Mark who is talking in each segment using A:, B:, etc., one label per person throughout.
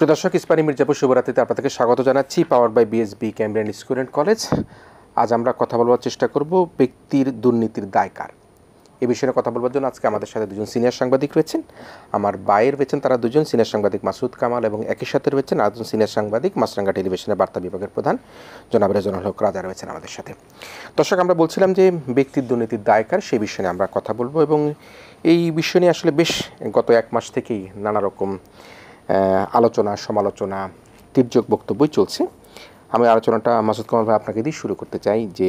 A: প্রিয় দর্শক, ইস্পানী মির্জাপুর শুভরাত্রিতে আপনাদেরকে স্বাগত জানাচ্ছি, power by BSB Cambrian school and college. আজ আমরা কথা বলবার চেষ্টা করব ব্যক্তির দুর্নীতির দায় কার, এই বিষয়ে কথা বলবার জন্য আজকে আমাদের সাথে দুজন সিনিয়র সাংবাদিক রয়েছেন। আমার বাইরে রয়েছেন তারা দুজন, সিনিয়র সাংবাদিক মাসুদ কামাল এবং একই সাথে রয়েছেন আরেকজন সিনিয়র সাংবাদিক মাছরাঙ্গা টেলিভিশনের বার্তা বিভাগের প্রধান জনাব রেজওয়ানুল হক রাজা রয়েছেন আমাদের সাথে। দর্শক, আমরা বলছিলাম যে ব্যক্তির দুর্নীতির দায় কার, সেই বিষয়ে আমরা কথা বলবো এবং এই বিষয় নিয়ে আসলে বেশ গত এক মাস থেকেই নানা রকম আলোচনা, সমালোচনা, তীর্যক বক্তব্যই চলছে। আমি আলোচনাটা মাসুদ কামাল ভাই আপনাকে দিয়ে শুরু করতে চাই যে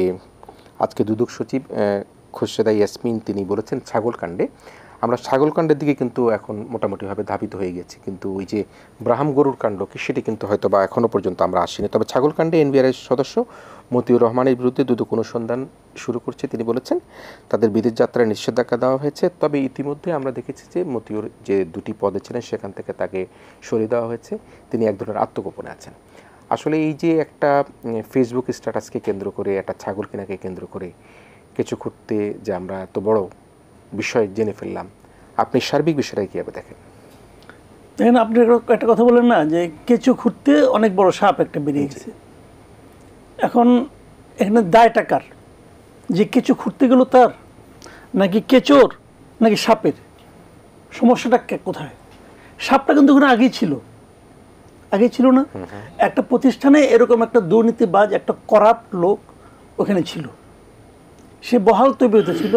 A: আজকে দুদক সচিব খোরশেদা ইয়াসমিন তিনি বলেছেন ছাগলকাণ্ডে, আমরা ছাগলকাণ্ডের দিকে কিন্তু এখন মোটামুটিভাবে ধাবিত হয়ে গেছি, কিন্তু ওই যে ব্রাহাম গরুর কাণ্ড কি সেটি কিন্তু হয়তো বা এখনও পর্যন্ত আমরা আসিনি। তবে ছাগলকাণ্ডে এনবিআরের সদস্য মতিউর রহমানের বিরুদ্ধে দুদক অনুসন্ধান শুরু করছে তিনি বলেছেন। তাদের বিদেশ যাত্রায় নিষেধাজ্ঞা দেওয়া হয়েছে, তবে ইতিমধ্যে আমরা দেখেছি যে মতিউর যে দুটি পদে ছিলেন সেখান থেকে তাকে সরিয়ে দেওয়া হয়েছে, তিনি এক ধরনের আত্মগোপনে আছেন। আসলে এই যে একটা ফেসবুক স্ট্যাটাসকে কেন্দ্র করে, একটা ছাগল কেনাকে কেন্দ্র করে কিছু করতে যে আমরা এত বড় বিষয় জেনে ফেললাম, আপনি সার্বিক বিষয়টা কীভাবে দেখেন?
B: দেখেন, আপনি একটা কথা বলেন না যে কেঁচো খুঁড়তে অনেক বড় সাপ একটা বেরিয়ে গেছে। এখন এখানে দায়টা কার? যে কেঁচো খুঁড়তে গেল তার, নাকি কেঁচোর, নাকি সাপের? সমস্যাটা কোথায়? সাপটা কিন্তু ওখানে আগেই ছিল না? একটা প্রতিষ্ঠানে এরকম একটা দুর্নীতিবাজ, একটা করাপ্ট লোক ওখানে ছিল, সে বহাল তবিয়তে ছিল,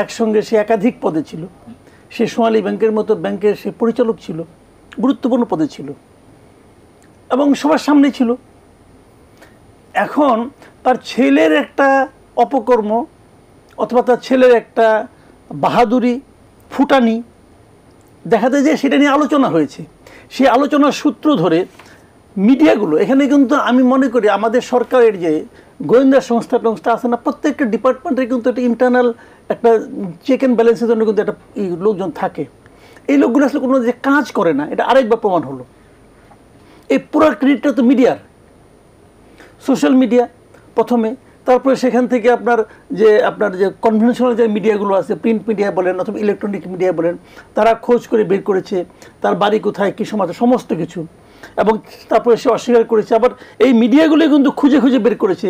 B: একসঙ্গে সে একাধিক পদে ছিল, সে সোনালী ব্যাংকের মতো ব্যাংকের সে পরিচালক ছিল, গুরুত্বপূর্ণ পদে ছিল এবং সবার সামনে ছিল। এখন তার ছেলের একটা অপকর্ম অথবা তার ছেলের একটা বাহাদুরি, ফুটানি দেখাতে যে সেটা নিয়ে আলোচনা হয়েছে। সেই আলোচনার সূত্র ধরে মিডিয়াগুলো, এখানে কিন্তু আমি মনে করি আমাদের সরকারের যে গোয়েন্দা সংস্থা আছে না, প্রত্যেকটা ডিপার্টমেন্টের কিন্তু একটা ইন্টারনাল একটা চেক অ্যান্ড ব্যালেন্সের জন্য কিন্তু একটা লোকজন থাকে। এই লোকগুলো আসলে কোনো যে কাজ করে না, এটা আরেকবার প্রমাণ হলো। এই পুরো ক্রেডিটটা তো মিডিয়ার, সোশ্যাল মিডিয়া প্রথমে, তারপরে সেখান থেকে আপনার যে কনভেনশনাল যে মিডিয়াগুলো আছে, প্রিন্ট মিডিয়া বলেন অথবা ইলেকট্রনিক মিডিয়া বলেন, তারা খোঁজ করে বের করেছে তার বাড়ি কোথায়, কী সমাজ, সমস্ত কিছু, এবং তারপরে সে অস্বীকার করেছে। আবার এই মিডিয়াগুলো কিন্তু খুঁজে খুঁজে বের করেছে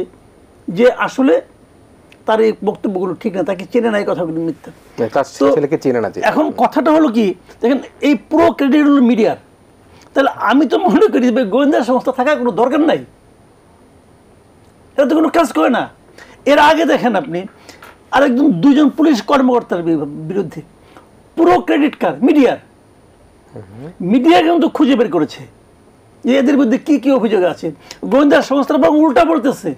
B: যে আসলে তার এই বক্তব্যগুলো ঠিক না, তাকে চেনে না, এই কথাগুলো মিথ্যা। এখন কথাটা হলো কি, দেখেন এই পুরো ক্রেডিট হলো মিডিয়ার। তাহলে আমি তো মনে করি গোয়েন্দা সংস্থা থাকার কোনো দরকার নাই, এটা তো কোনো কাজ করে না। এর আগে দেখেন আপনি আরেকজন দুজন পুলিশ কর্মকর্তার বিরুদ্ধে পুরো ক্রেডিট কার মিডিয়া কিন্তু খুঁজে বের করেছে যে এদের বিরুদ্ধে কি কি অভিযোগ আছে। গোয়েন্দা সংস্থার বা উল্টা বলতেছে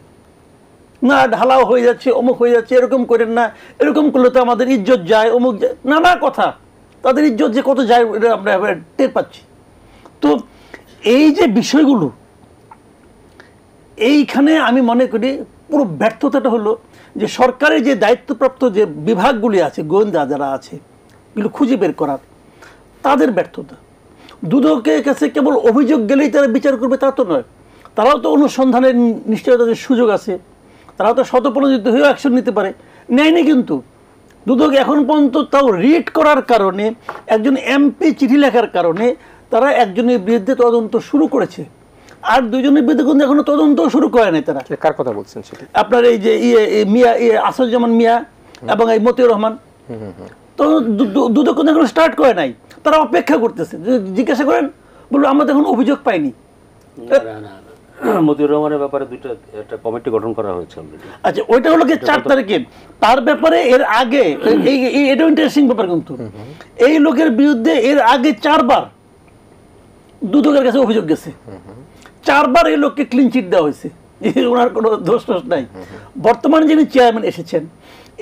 B: না, ঢালাও হয়ে যাচ্ছে, অমুক হয়ে যাচ্ছে, এরকম করেন না, এরকম করলে তো আমাদের ইজ্জত যায়, অমুক যায়, নানা কথা, তাদের ইজ্জত যে কত যায় আমরা টের পাচ্ছি। তো এই যে বিষয়গুলো, এইখানে আমি মনে করি পুরো ব্যর্থতাটা হলো যে সরকারের যে দায়িত্বপ্রাপ্ত যে বিভাগগুলি আছে, গোয়েন্দা যারা আছে, এগুলো খুঁজে বের করার, তাদের ব্যর্থতা। দুদকের কাছে কেবল অভিযোগ গেলেই তারা বিচার করবে তা তো নয়, তারাও তো অনুসন্ধানের নিশ্চয়ই তাদের সুযোগ আছে, তারাও তো স্বতঃপ্রণোদিত হয়েও অ্যাকশন নিতে পারে, নেয়নি। কিন্তু দুদক এখন পর্যন্ত তাও রিড করার কারণে, একজন এমপি চিঠি লেখার কারণে তারা একজনের বিরুদ্ধে তদন্ত শুরু করেছে, আর দুজনের বিরুদ্ধে কিন্তু এখনো তদন্ত শুরু করে নাই। তারা
A: কার কথা বলছেন সেটা? আপনার
B: এই যে মিয়া, আসাদুজ্জামান মিয়া এবং এই মতিউর রহমান, তো দুদক কিন্তু এখনো স্টার্ট করে নাই, তারা অপেক্ষা করতেছে। জিজ্ঞাসা করেন, বলবো আমরা তো এখন অভিযোগ পাইনি।
C: মতিউর রহমানের ব্যাপারে একটা কমিটি গঠন করা হয়েছে অলরেডি।
B: আচ্ছা, ওইটা হলো কি 4 তারিখে। তার ব্যাপারে এর আগে এটাও ইন্টারেস্টিং ব্যাপার, কিন্তু এই লোকের বিরুদ্ধে এর আগে 4 বার দুদকের কাছে অভিযোগ গেছে, 4 বার এই লোককে ক্লিন চিট দেওয়া হয়েছে, ওনার কোনো দোষ টোষ নাই। বর্তমানে যিনি চেয়ারম্যান এসেছেন,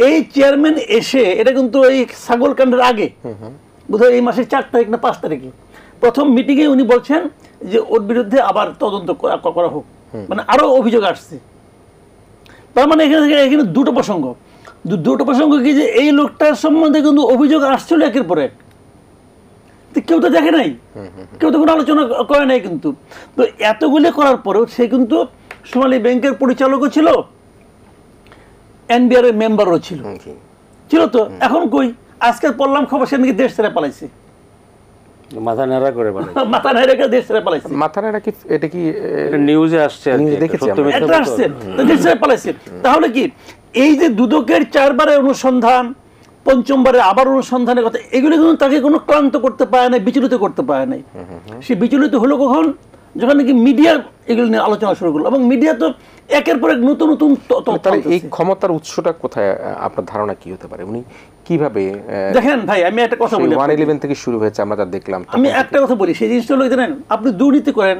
B: এই চেয়ারম্যান এসে, এটা কিন্তু এই ছাগলকাণ্ডের আগে, বোধহয় এই মাসের 4 তারিখ না 5 তারিখে প্রথম মিটিংয়ে উনি বলছেন যে ওর বিরুদ্ধে আবার তদন্ত করা হোক, মানে আরো অভিযোগ আসছে। তার মানে এখানে দুটো প্রসঙ্গ কি, যে এই লোকটার সম্বন্ধে কিন্তু অভিযোগ আসছিল একের পর এক, কেউ তো দেখে নাই, কেউ তো কোনো আলোচনা করে নাই। কিন্তু তো এতগুলি করার পরেও সে কিন্তু সোনালী ব্যাংকের পরিচালকও ছিল, এনবিআর এর মেম্বারও ছিল তো। এখন কই, আজকে পড়লাম খবর সে নাকি দেশ ছেড়ে পালাইছে।
C: মাথা নেড়া করে বলে
B: মাথা নাই রেখে দেশ ছেড়ে পালাইছে।
A: মাথা না কি এটা কি
C: নিউজে আসছে আর কি,
A: নিউজে
C: একটা
A: দেখেছি
C: সত্য
A: আমরা।
C: মিথ্যা
B: একটা
C: তথ্য।
B: আসছে, তো দেশ ছেড়ে পালাইছে। তাহলে কি এই যে দুদকের 4 বারের অনুসন্ধান, 5ম বারে আবার অনুসন্ধানের কথা, এগুলো কিন্তু তাকে কোনো ক্লান্ত করতে পারে না, বিচলিত করতে পারে নাই। সে বিচলিত হলো কখন? যখন নাকি মিডিয়া এগুলো নিয়ে আলোচনা শুরু করলো, এবং মিডিয়া তো একের পর এক নতুন নতুন তথ্য
A: তাহলে এই
B: আনতেছে।
A: ক্ষমতার উৎসটা কোথায়? আপনার ধারণা কি হতে পারে? উনি কিভাবে
B: দেখেন ভাই, আমি একটা কথা বলি,
A: 111 থেকে শুরু হয়েছে আমরা যা দেখলাম,
B: আমি একটা কথা বলি, সেই জিনিসটা হলো জানেন, আপনি দুর্নীতি করেন,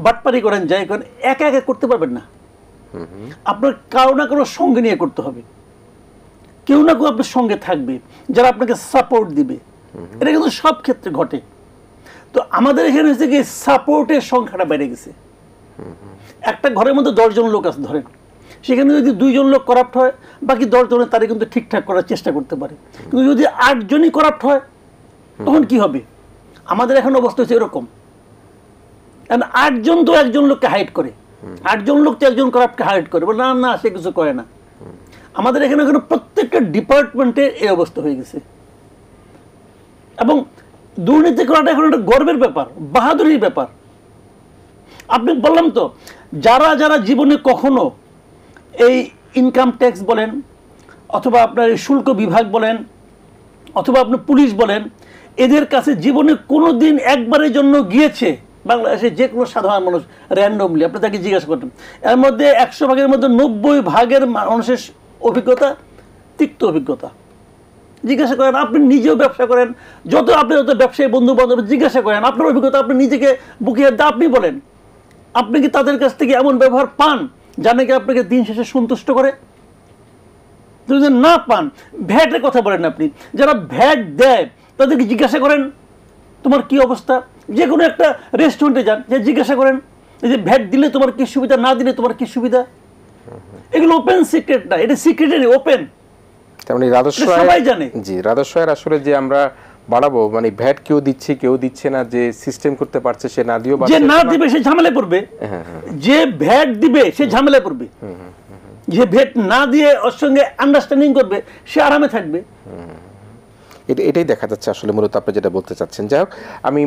B: বাটপারি করেন, যাই করেন, একা একা করতে পারবেন না। আপনার কারো না কারো সঙ্গে নিয়ে করতে হবে, কেউ না কেউ আপনার সঙ্গে থাকবে যারা আপনাকে সাপোর্ট দিবে। এটা কিন্তু সব ক্ষেত্রে ঘটে। তো আমাদের এখানে হচ্ছে কি, সাপোর্টের সংখ্যাটা বেড়ে গেছে। একটা ঘরের মধ্যে 10 জন লোক আছে ধরেন, সেখানে যদি 2 জন লোক করাপ্ট হয়, বাকি 10 জনের তারা কিন্তু ঠিকঠাক করার চেষ্টা করতে পারে। কিন্তু যদি 8 জনই করাপ্ট হয়, তখন কি হবে? আমাদের এখন অবস্থা হচ্ছে এরকম, কারণ 8 জন তো একজন লোককে হাইড করে, 8 জন লোক তো একজন করাপ্টকে হাইড করে, বলে না না সে কিছু করে না। আমাদের এখানে প্রত্যেকটা ডিপার্টমেন্টে এই অবস্থা হয়ে গেছে। এবং দুর্নীতি করাটা এখন একটা গর্বের ব্যাপার, বাহাদুরির ব্যাপার। আপনি বললাম তো, যারা যারা জীবনে কখনো এই ইনকাম ট্যাক্স বলেন, অথবা আপনার এই শুল্ক বিভাগ বলেন, অথবা আপনি পুলিশ বলেন, এদের কাছে জীবনে কোনো দিন একবারের জন্য গিয়েছে, বাংলাদেশে যে কোনো সাধারণ মানুষ র্যান্ডমলি আপনি তাকে জিজ্ঞাসা করতেন, এর মধ্যে 100 ভাগের মধ্যে 90 ভাগের মানুষের অভিজ্ঞতা তিক্ত অভিজ্ঞতা। জিজ্ঞাসা করেন, আপনি নিজেও ব্যবসা করেন, আপনি যত ব্যবসায়ী বন্ধু বান্ধব জিজ্ঞাসা করেন, আপনার অভিজ্ঞতা, আপনি নিজেকে বুকিয়ে দা, আপনি বলেন, আপনি কি তাদের কাছ থেকে এমন ব্যবহার পান যা নাকি আপনাকে দিন শেষে সন্তুষ্ট করে? যদি না পান, ভ্যাটের কথা বলেন, আপনি যারা ভ্যাট দেয় তাদেরকে জিজ্ঞাসা করেন তোমার কি অবস্থা। যে কোনো একটা রেস্টুরেন্টে যান, যে জিজ্ঞাসা করেন যে ভ্যাট দিলে তোমার কি সুবিধা, না দিলে তোমার কি সুবিধা। এগুলো ওপেন সিক্রেট না, এটা সিক্রেটের ওপেন,
A: তেমনি রাজস্ব
B: সবাই জানে।
A: জি, রাজস্বের আসলে যে আমরা বাড়াবো, মানে ভ্যাট কেউ দিচ্ছে কেউ দিচ্ছে না, যে সিস্টেম করতে পারছে সে না দিয়েও
B: যে না দিবে সে ঝামেলায় পড়বে, যে ভ্যাট দিবে সে ঝামেলায় পড়বে, যে ভ্যাট না দিয়ে ওর সঙ্গে আন্ডারস্ট্যান্ডিং করবে সে আরামে থাকবে।
A: এটাই দেখা যাচ্ছে আসলে মূলত আপনি যেটা বলতে চাচ্ছেন। যাই হোক, আমি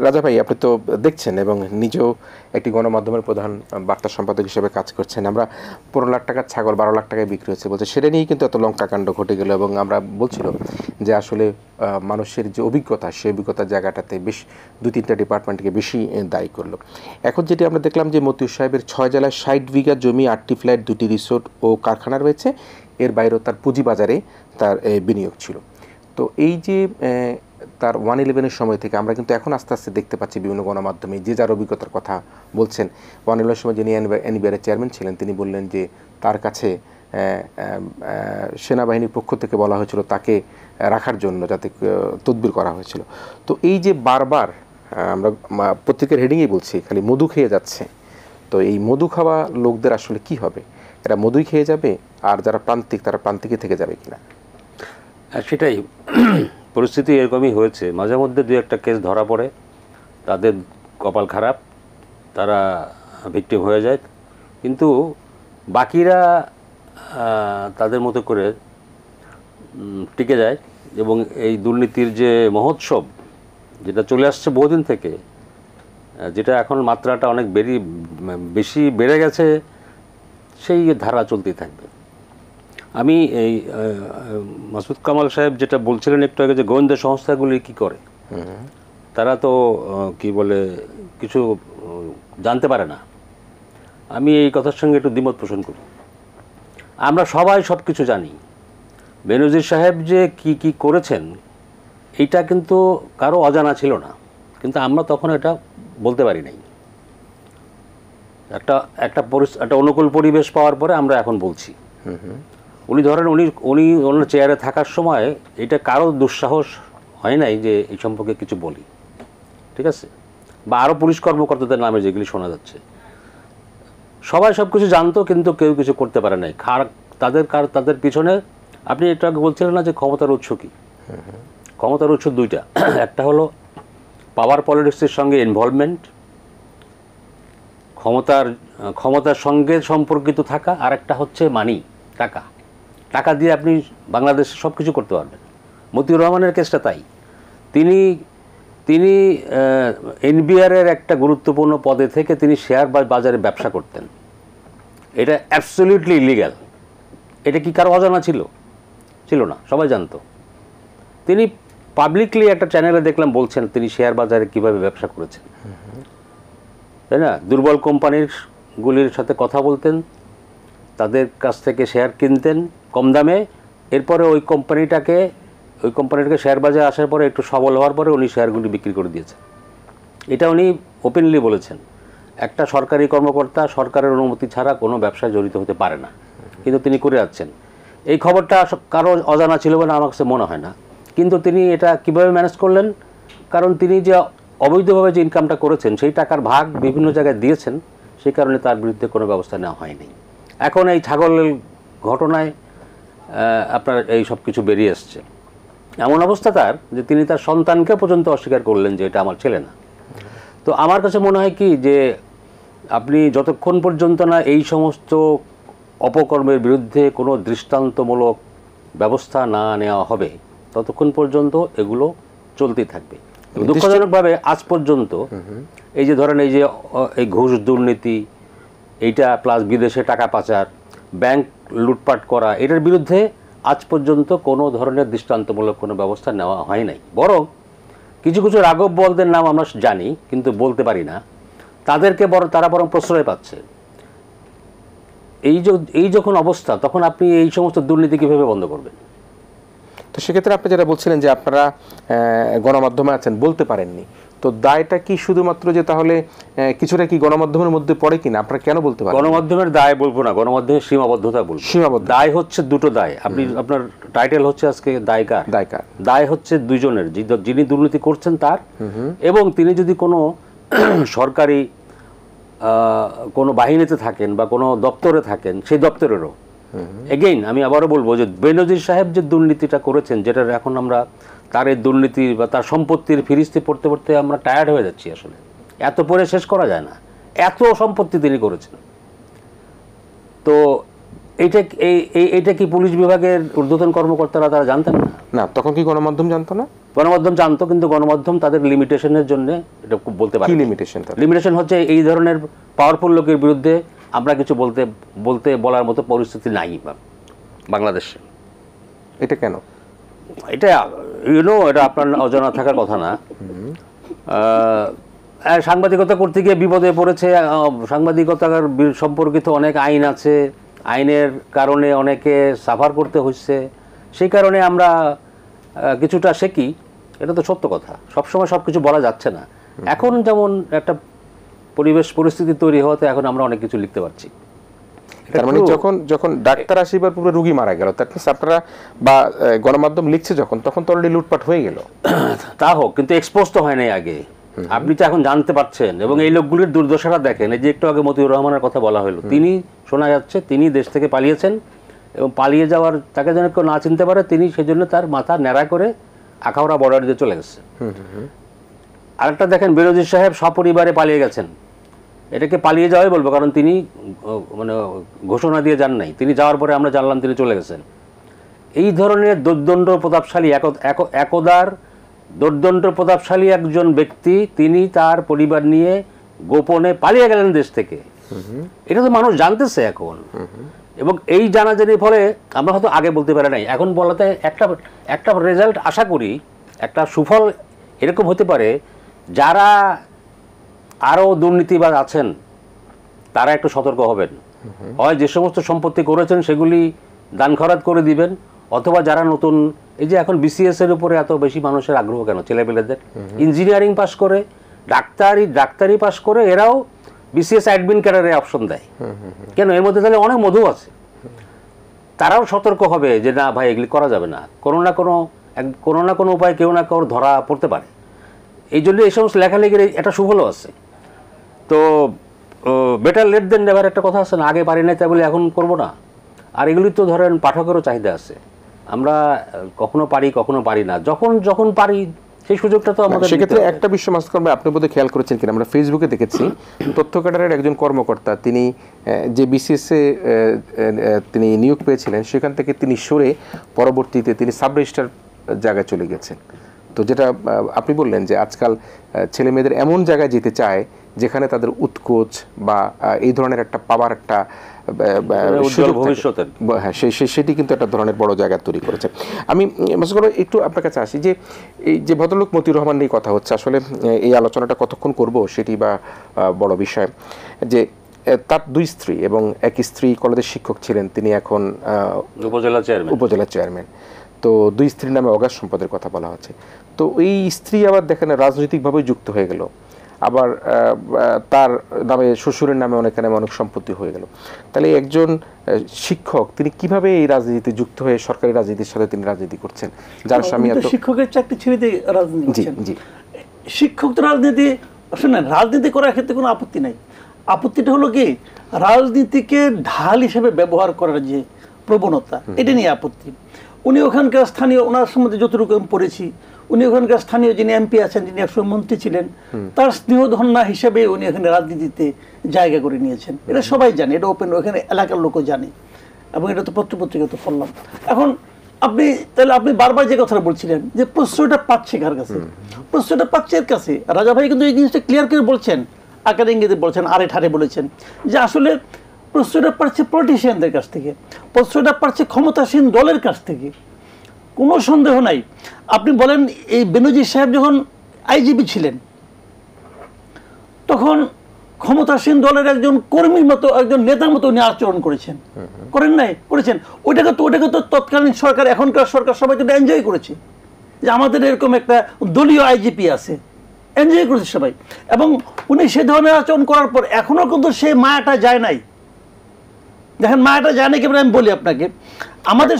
A: রাজা ভাই, আপনি তো দেখছেন এবং নিজেও একটি গণমাধ্যমের প্রধান বার্তা সম্পাদক হিসেবে কাজ করছেন। আমরা 15 লাখ টাকার ছাগল 12 লাখ টাকায় বিক্রি হচ্ছে বলছে, সেটা নিয়েই কিন্তু এত লঙ্কাকাণ্ড ঘটে গেল। এবং আমরা বলছিল যে আসলে মানুষের যে অভিজ্ঞতা, সেই অভিজ্ঞতার জায়গাটাতে বেশ 2-3টা ডিপার্টমেন্টকে বেশি দায়ী করলো। এখন যেটি আমরা দেখলাম যে মতিউর সাহেবের 6 জেলায় 60 বিঘা জমি, 8টি ফ্ল্যাট, 2টি রিসোর্ট ও কারখানা রয়েছে। এর বাইরেও তার পুঁজিবাজারে তার বিনিয়োগ ছিল। তো এই যে তার 111-এর সময় থেকে আমরা কিন্তু এখন আস্তে আস্তে দেখতে পাচ্ছি বিভিন্ন গণমাধ্যমে যে যার অভিজ্ঞতার কথা বলছেন। 111-এর সময় যিনি এনবিআরের চেয়ারম্যান ছিলেন, তিনি বললেন যে তার কাছে সেনাবাহিনীর পক্ষ থেকে বলা হয়েছিল তাকে রাখার জন্য, যাতে তদবির করা হয়েছিল। তো এই যে বারবার আমরা পত্রিকার হেডিংয়েই বলছি খালি মধু খেয়ে যাচ্ছে, তো এই মধু খাওয়া লোকদের আসলে কি হবে? এরা মধুই খেয়ে যাবে, আর যারা প্রান্তিক তারা প্রান্তিকে থেকে যাবে কিনা?
C: সেটাই পরিস্থিতি এরকমই হয়েছে। মাঝে মধ্যে 2-1টা কেস ধরা পড়ে, তাদের কপাল খারাপ, তারা ভিকটিম হয়ে যায়, কিন্তু বাকিরা তাদের মতো করে টিকে যায়। এবং এই দুর্নীতির যে মহোৎসব, যেটা চলে আসছে বহুদিন থেকে, যেটা এখন মাত্রাটা অনেক বেশি বেড়ে গেছে, সেই ধারা চলতেই থাকবে। আমি এই মাসুদ কামাল সাহেব যেটা বলছিলেন একটু আগে, যে গোয়েন্দা সংস্থাগুলি কি করে, তারা তো কি বলে কিছু জানতে পারে না। আমি এই কথার সঙ্গে একটু দ্বিমত পোষণ করি। আমরা সবাই সব কিছু জানি। বেনজির সাহেব যে কি করেছেন এইটা কিন্তু কারো অজানা ছিল না, কিন্তু আমরা তখন এটা বলতে পারি নাই। একটা অনুকূল পরিবেশ পাওয়ার পরে আমরা এখন বলছি। উনি ধরেন উনি ওনার চেয়ারে থাকার সময় এটা কারো দুঃসাহস হয় নাই যে এই সম্পর্কে কিছু বলি, ঠিক আছে? বা আরও পুলিশ কর্মকর্তাদের নামে যেগুলি শোনা যাচ্ছে, সবাই সব কিছু জানতো, কিন্তু কেউ কিছু করতে পারে নাই। তাদের পিছনে আপনি একটু আগে বলছিলেন না যে ক্ষমতার উৎস কী? ক্ষমতার উৎস 2টা। একটা হলো পাওয়ার পলিটিক্সের সঙ্গে ইনভলভমেন্ট, ক্ষমতার সঙ্গে সম্পর্কিত থাকা, আর একটা হচ্ছে মানি, টাকা দিয়ে আপনি বাংলাদেশে সব কিছু করতে পারবেন। মতিউর রহমানের কেসটা তাই। তিনি তিনি এনবিআরের একটা গুরুত্বপূর্ণ পদে থেকে তিনি শেয়ার বাজারে ব্যবসা করতেন। এটা অ্যাবসলিউটলি ইলিগ্যাল। এটা কি কারো অজানা ছিল? ছিল না, সবাই জানতো। তিনি পাবলিকলি একটা চ্যানেলে দেখলাম বলছেন তিনি শেয়ার বাজারে কিভাবে ব্যবসা করেছেন, তাই না? দুর্বল কোম্পানিগুলির সাথে কথা বলতেন, তাদের কাছ থেকে শেয়ার কিনতেন কম দামে, এরপরে ওই কোম্পানিটাকে শেয়ার বাজারে আসার পরে একটু সবল হওয়ার পরে উনি শেয়ারগুলি বিক্রি করে দিয়েছেন। এটা উনি ওপেনলি বলেছেন। একটা সরকারি কর্মকর্তা সরকারের অনুমতি ছাড়া কোনো ব্যবসায় জড়িত হতে পারে না, কিন্তু তিনি করে যাচ্ছেন। এই খবরটা কারো অজানা ছিল বলে আমার কাছে মনে হয় না। কিন্তু তিনি এটা কিভাবে ম্যানেজ করলেন? কারণ তিনি যে অবৈধভাবে যে ইনকামটা করেছেন সেই টাকার ভাগ বিভিন্ন জায়গায় দিয়েছেন, সেই কারণে তার বিরুদ্ধে কোনো ব্যবস্থা নেওয়া হয়নি। এখন এই ছাগলের ঘটনায় আপনার এই সব কিছু বেরিয়ে এসছে। এমন অবস্থা তার যে তিনি তার সন্তানকে পর্যন্ত অস্বীকার করলেন যে এটা আমার ছেলে না। তো আমার কাছে মনে হয় কি যে আপনি যতক্ষণ পর্যন্ত না এই সমস্ত অপকর্মের বিরুদ্ধে কোনো দৃষ্টান্তমূলক ব্যবস্থা না নেওয়া হবে ততক্ষণ পর্যন্ত এগুলো চলতেই থাকবে। দুঃখজনকভাবে আজ পর্যন্ত এই যে ধরেন এই ঘুষ দুর্নীতি, এইটা প্লাস বিদেশে টাকা পাচার, ব্যাংক লুটপাট করা, এটার বিরুদ্ধে আজ পর্যন্ত কোনো ধরনের দৃষ্টান্তমূলক কোনো ব্যবস্থা নেওয়া হয় নাই। বরং কিছু কিছু রাঘব বোয়ালদের নাম আমরা জানি কিন্তু বলতে পারি না, তারা বরং প্রশ্রয় পাচ্ছে। এই যখন অবস্থা, তখন আপনি এই সমস্ত দুর্নীতি কীভাবে বন্ধ করবেন?
A: তো সেক্ষেত্রে আপনি যেটা বলছিলেন যে আপনারা গণমাধ্যমে আছেন, বলতে পারেননি, তো দায়টা কি শুধুমাত্র যে তাহলে কিছুটা কি গণমাধ্যমের মধ্যে পড়ে কিনা? আপনারা কেন বলতে পারেন?
C: গণমাধ্যমের দায় বলবো না, গণমাধ্যমের সীমাবদ্ধতা বলবো। সীমাবদ্ধ দায় হচ্ছে দুটো দায়। আপনার টাইটেল হচ্ছে আজকে দায়কার। দায় হচ্ছে দুইজনের, যিনি দুর্নীতি করছেন তার, এবং তিনি যদি কোনো সরকারি কোনো বাহিনীতে থাকেন বা কোনো দপ্তরে থাকেন সেই দপ্তরেরও। এগেইন আমি আবারও বলবো যে বেনজির সাহেব যে দুর্নীতিটা করেছেন, যেটার এখন আমরা তার এই দুর্নীতি বা তার সম্পত্তির ফিরিস্তি পড়তে পড়তে আমরা টায়ার্ড হয়ে যাচ্ছি। আসলে এত পড়ে শেষ করা যায় না, এত সম্পত্তি তিনি করেছেন। তো এইটা কি পুলিশ বিভাগের ঊর্ধ্বতন কর্মকর্তারা তারা জানতেন না?
A: না, তখন কি গণমাধ্যম জানতো না?
C: গণমাধ্যম জানতো, কিন্তু গণমাধ্যম তাদের লিমিটেশনের জন্য এটা বলতে পারে। লিমিটেশন হচ্ছে এই ধরনের পাওয়ারফুল লোকের বিরুদ্ধে আমরা কিছু বলার মতো পরিস্থিতি নাই বাংলাদেশে।
A: এটা কেন?
C: এটা এটা আপনার অজানা থাকার কথা না। সাংবাদিকতা করতে গিয়ে বিপদে পড়েছে। সাংবাদিকতার সম্পর্কিত অনেক আইন আছে, আইনের কারণে অনেকে সাফার করতে হচ্ছে। সেই কারণে আমরা কিছুটা শেখি, এটা তো সত্য কথা। সবসময় সব কিছু বলা যাচ্ছে না। এখন যেমন একটা পরিস্থিতি তৈরি হওয়াতে এখন আমরা অনেক কিছু লিখতে পারছি।
A: তার মানে যখন ডাক্তার আসিবার পূর্বে রোগী মারা গেল, আপনারা বা গণমাধ্যম লিখছে যখন, তখন তো অলরেডি লুটপাট হয়ে গেল।
C: তা হোক, কিন্তু এক্সপোজ তো হয় নাই আগে। আপনি তো এখন জানতে পারছেন, এবং এই লোকগুলির দুর্দশাটা দেখেন। এই যে একটু আগে মতিউর রহমানের কথা বলা হলো, তিনি শোনা যাচ্ছে তিনি দেশ থেকে পালিয়েছেন, এবং পালিয়ে যাওয়ার তাকে যেন কেউ না চিনতে পারে তিনি সেজন্য তার মাথা ন্যাড়া করে আখাউড়া বর্ডার দিয়ে চলে গেছে। আরেকটা দেখেন, বেনজির সাহেব সপরিবারে পালিয়ে গেছেন। এটাকে পালিয়ে যাওয়াই বলবো, কারণ তিনি মানে ঘোষণা দিয়ে যান নাই, তিনি যাওয়ার পরে আমরা জানলাম তিনি চলে গেছেন। এই ধরনের দোর্দণ্ড প্রতাপশালী একদার দোর্দণ্ড প্রতাপশালী একজন ব্যক্তি, তিনি তার পরিবার নিয়ে গোপনে পালিয়ে গেলেন দেশ থেকে। এটা তো মানুষ জানতেছে এখন, এবং এই জানাজানির ফলে আমরা হয়তো আগে বলতে পারি নাই, এখন বলাতে একটা রেজাল্ট আশা করি, একটা সুফল এরকম হতে পারে। যারা আরও দুর্নীতিবাজ আছেন তারা একটু সতর্ক হবেন। হয় যে সমস্ত সম্পত্তি করেছেন সেগুলি দান খরাত করে দিবেন, অথবা যারা নতুন, এই যে এখন বিসিএস এর উপরে এত বেশি মানুষের আগ্রহ কেন ছেলেপেলেদের, ইঞ্জিনিয়ারিং পাস করে, ডাক্তারি পাস করে এরাও বিসিএস অ্যাডমিন ক্যাডারে অপশন দেয় কেন? এর মধ্যে তাহলে অনেক মধু আছে। তারাও সতর্ক হবে যে না ভাই, এগুলি করা যাবে না, কোনো না কোনো উপায় কেউ না কেউ ধরা পড়তে পারে। এই জন্য এই সমস্ত লেখালেখির একটা সুফলও আছে। তো বেটার লেট দেন নেভার একটা কথা আছে না, আগে পারি না তাই বলে এখন করবো না। আর এগুলি তো ধরেন পাঠকেরও চাহিদা আছে, আমরা কখনো পারি না, যখন পারি সেই সুযোগটা তো আমাদের।
A: সেক্ষেত্রে একটা বিষয় মাস্টার, আপনি বোধহয় খেয়াল করেছেন কিনা, আমরা ফেসবুকে দেখেছি তথ্য ক্যাডারের একজন কর্মকর্তা, তিনি যে বিসিএসে তিনি নিয়োগ পেয়েছিলেন সেখান থেকে তিনি সরে পরবর্তীতে তিনি সাব রেজিস্ট্রার জায়গায় চলে গেছেন। তো যেটা আপনি বললেন যে আজকাল ছেলে মেয়েদের এমন জায়গায় যেতে চায় যেখানে তাদের উৎকোচ বা এই ধরনের একটা পাওয়ার একটা
C: ভবিষ্যতের
A: হ্যাঁ সেটি কিন্তু একটা ধরনের বড় জায়গা তৈরি করেছে। আমি মাসুদ ভাই একটু আপনার কাছে আসি যে এই যে ভদ্রলোক মতিউর রহমান নিয়ে কথা হচ্ছে, আসলে এই আলোচনাটা কতক্ষণ করব সেটি বা বড় বিষয় যে তার দুই স্ত্রী এবং এক স্ত্রী কলেজের শিক্ষক ছিলেন, তিনি এখন উপজেলা চেয়ারম্যান। তো দুই স্ত্রীর নামে অগাধ সম্পদের কথা বলা হচ্ছে। তো এই স্ত্রী আবার দেখেন রাজনৈতিকভাবে যুক্ত হয়ে গেল, আবার তার নামে শ্বশুরের নামে অনেক সম্পত্তি হয়ে গেল। তাহলে একজন শিক্ষক তিনি কিভাবে এই রাজনীতিতে যুক্ত হয়ে সরকারি রাজনীতির সাথে তিনি রাজনীতি করছেন, যার স্বামী
B: শিক্ষকের চাকরি ছেড়ে দিয়ে রাজনীতি করছেন?
A: জি,
B: শিক্ষক তো রাজনীতি, শুনেন, রাজনীতি করার ক্ষেত্রে কোনো আপত্তি নাই। আপত্তিটা হলো কি, রাজনীতিকে ঢাল হিসেবে ব্যবহার করার যে প্রবণতা, এটা নিয়ে আপত্তি। উনি ওখানকার স্থানীয়, ওনার সম্বন্ধে যতটুকু আমি পড়েছি, উনি ওখানকার স্থানীয় যিনি এমপি আছেন, যিনি একসময় মন্ত্রী ছিলেন, তার স্নেহধন্যা হিসেবে উনি এখানে রাজনীতিতে জায়গা করে নিয়েছেন। এটা সবাই জানে, এটা ওপেন, ওখানে এলাকার লোকও জানে, এবং এটা তো পত্রপত্রিকা তো পড়লাম। এখন আপনি বারবার যে কথাটা বলছিলেন যে প্রশ্রয়টা পাচ্ছে কার কাছে, প্রশ্রয়টা পাচ্ছে এর কাছে। রাজা ভাই কিন্তু এই জিনিসটা ক্লিয়ার করে বলছেন, আকারে ইঙ্গিতে বলছেন, আরে ঠারে বলেছেন যে আসলে প্রশ্রয়টা পাচ্ছে পলিটিশিয়ানদের কাছ থেকে, প্রশ্রয়টা পাচ্ছে ক্ষমতাসীন দলের কাছ থেকে, কোনো সন্দেহ নাই। আপনি বলেন এই বেনজির সাহেব যখন আইজিপি ছিলেন তখন ক্ষমতাসীন দলের একজন কর্মীর মতো, একজন নেতার মতো উনি আচরণ করেছেন, করেন নাই? করেছেন। ওটাকে তো তৎকালীন সরকার, এখনকার সরকার সবাই তো এনজয় করেছে যে আমাদের এরকম একটা দলীয় আইজিপি আছে, এনজয় করেছে সবাই। এবং উনি সে ধরনের আচরণ করার পর এখনো কিন্তু সেই মায়াটা যায় নাই। দেখেন মায়াটা যায় না, কেবল আমি বলি আপনাকে, আমাদের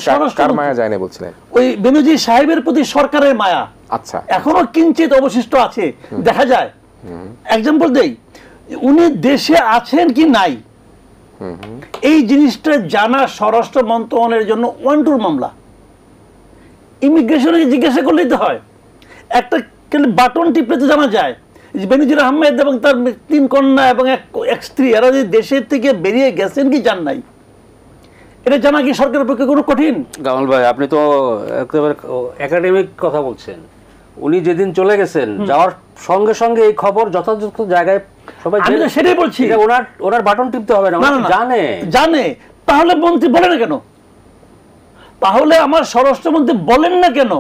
A: মায়া যায় না বলছিলেন,
B: ওই বেনজির সাহেবের প্রতি সরকারের মায়া
A: আচ্ছা
B: এখনো কিঞ্চিত অবশিষ্ট আছে, দেখা যায়। এক্সাম্পল দেই, উনি দেশে আছেন কি নাই এই জিনিসটা জানা স্বরাষ্ট্র মন্ত্রণালয়ের জন্য 1-2 মামলা। ইমিগ্রেশনে জিজ্ঞাসা করলেই তো হয়, একটা বাটন টিপলে তো জানা যায় যে বেনজির আহমেদ এবং তার 3 কন্যা এবং এক স্ত্রী এরা যে দেশের থেকে বেরিয়ে গেছেন কি যান নাই, এটা জানা কি সরকারের পক্ষে কোনো কঠিন?
C: কামাল ভাই, আপনি তো একেবারে একাডেমিক কথা বলছেন। উনি যেদিন চলে গেছেন, যাওয়ার সঙ্গে সঙ্গে এই খবর যথাযথ জায়গায় সবাই,
B: আমি তো সেটাই বলছি,
C: ওনার বাটন টিপতে হবে না,
B: জানে। তাহলে মন্ত্রী বলে না কেন? তাহলে আমার স্বরাষ্ট্রমন্ত্রী বলেন না কেন?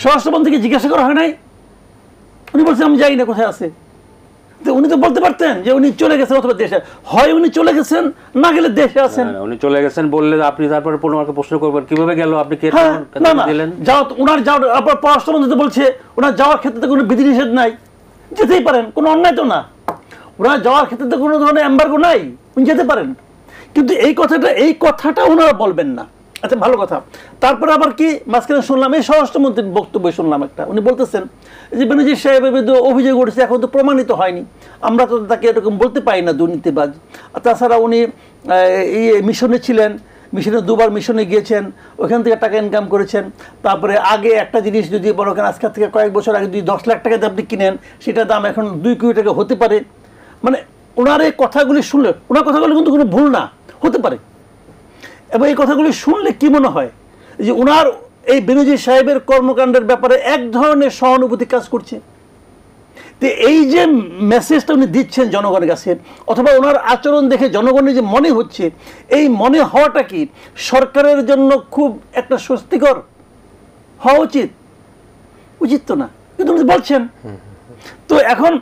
B: স্বরাষ্ট্রমন্ত্রীকে জিজ্ঞাসা করা হয় নাই? উনি বলছেন আমি যাই না, কোথায় আছে। উনি তো বলতে পারতেন যে উনি চলে গেছেন, অথবা দেশে, হয় উনি চলে গেছেন, না গেলে দেশে আছেন।
C: উনি চলে গেছেন বললে আপনি তারপরে পুনরায় প্রশ্ন করবেন কিভাবে গেল, আপনি কে দিলেন?
B: ওনার যাওয়ার, আপনার পররাষ্ট্রমন্ত্রী তো বলছে ওনার যাওয়ার ক্ষেত্রে তো কোনো বিধিনিষেধ নাই, যেতেই পারেন, কোনো অন্যায় তো না। ওনার যাওয়ার ক্ষেত্রে তো কোনো ধরনের এম্বার্গো নাই, উনি যেতে পারেন। কিন্তু এই কথাটা ওনারা বলবেন না। আচ্ছা, ভালো কথা। তারপরে আবার কি মাঝখানে শুনলাম, এই স্বরাষ্ট্রমন্ত্রীর বক্তব্য শুনলাম একটা, উনি বলতেছেন যে বেনজির সাহেবের বিরুদ্ধে অভিযোগ উঠেছে, এখন তো প্রমাণিত হয়নি, আমরা তো তাকে এরকম বলতে পারি না দুর্নীতিবাজ। তাছাড়া উনি এই মিশনে ছিলেন, মিশনে 2বার মিশনে গিয়েছেন, ওইখান থেকে টাকা ইনকাম করেছেন। তারপরে আগে একটা জিনিস যদি বড় কেন, আজকের থেকে কয়েক বছর আগে যদি 10 লাখ টাকাতে আপনি কিনেন, সেটার দাম এখন 2 কোটি টাকা হতে পারে। মানে ওনার এই কথাগুলি শুনলে, ওনার কথাগুলি কিন্তু কোনো ভুল না, হতে পারে। এবং এই কথাগুলি শুনলে কি মনে হয় যে ওনার এই বেনজির সাহেবের কর্মকাণ্ডের ব্যাপারে এক ধরনের সহানুভূতি কাজ করছে। তো এই যে মেসেজটা উনি দিচ্ছেন জনগণের কাছে, অথবা ওনার আচরণ দেখে জনগণের যে মনে হচ্ছে, এই মনে হওয়াটা কি সরকারের জন্য খুব একটা স্বস্তিকর হওয়া উচিত? উচিত তো না, কিন্তু উনি বলছেন। তো এখন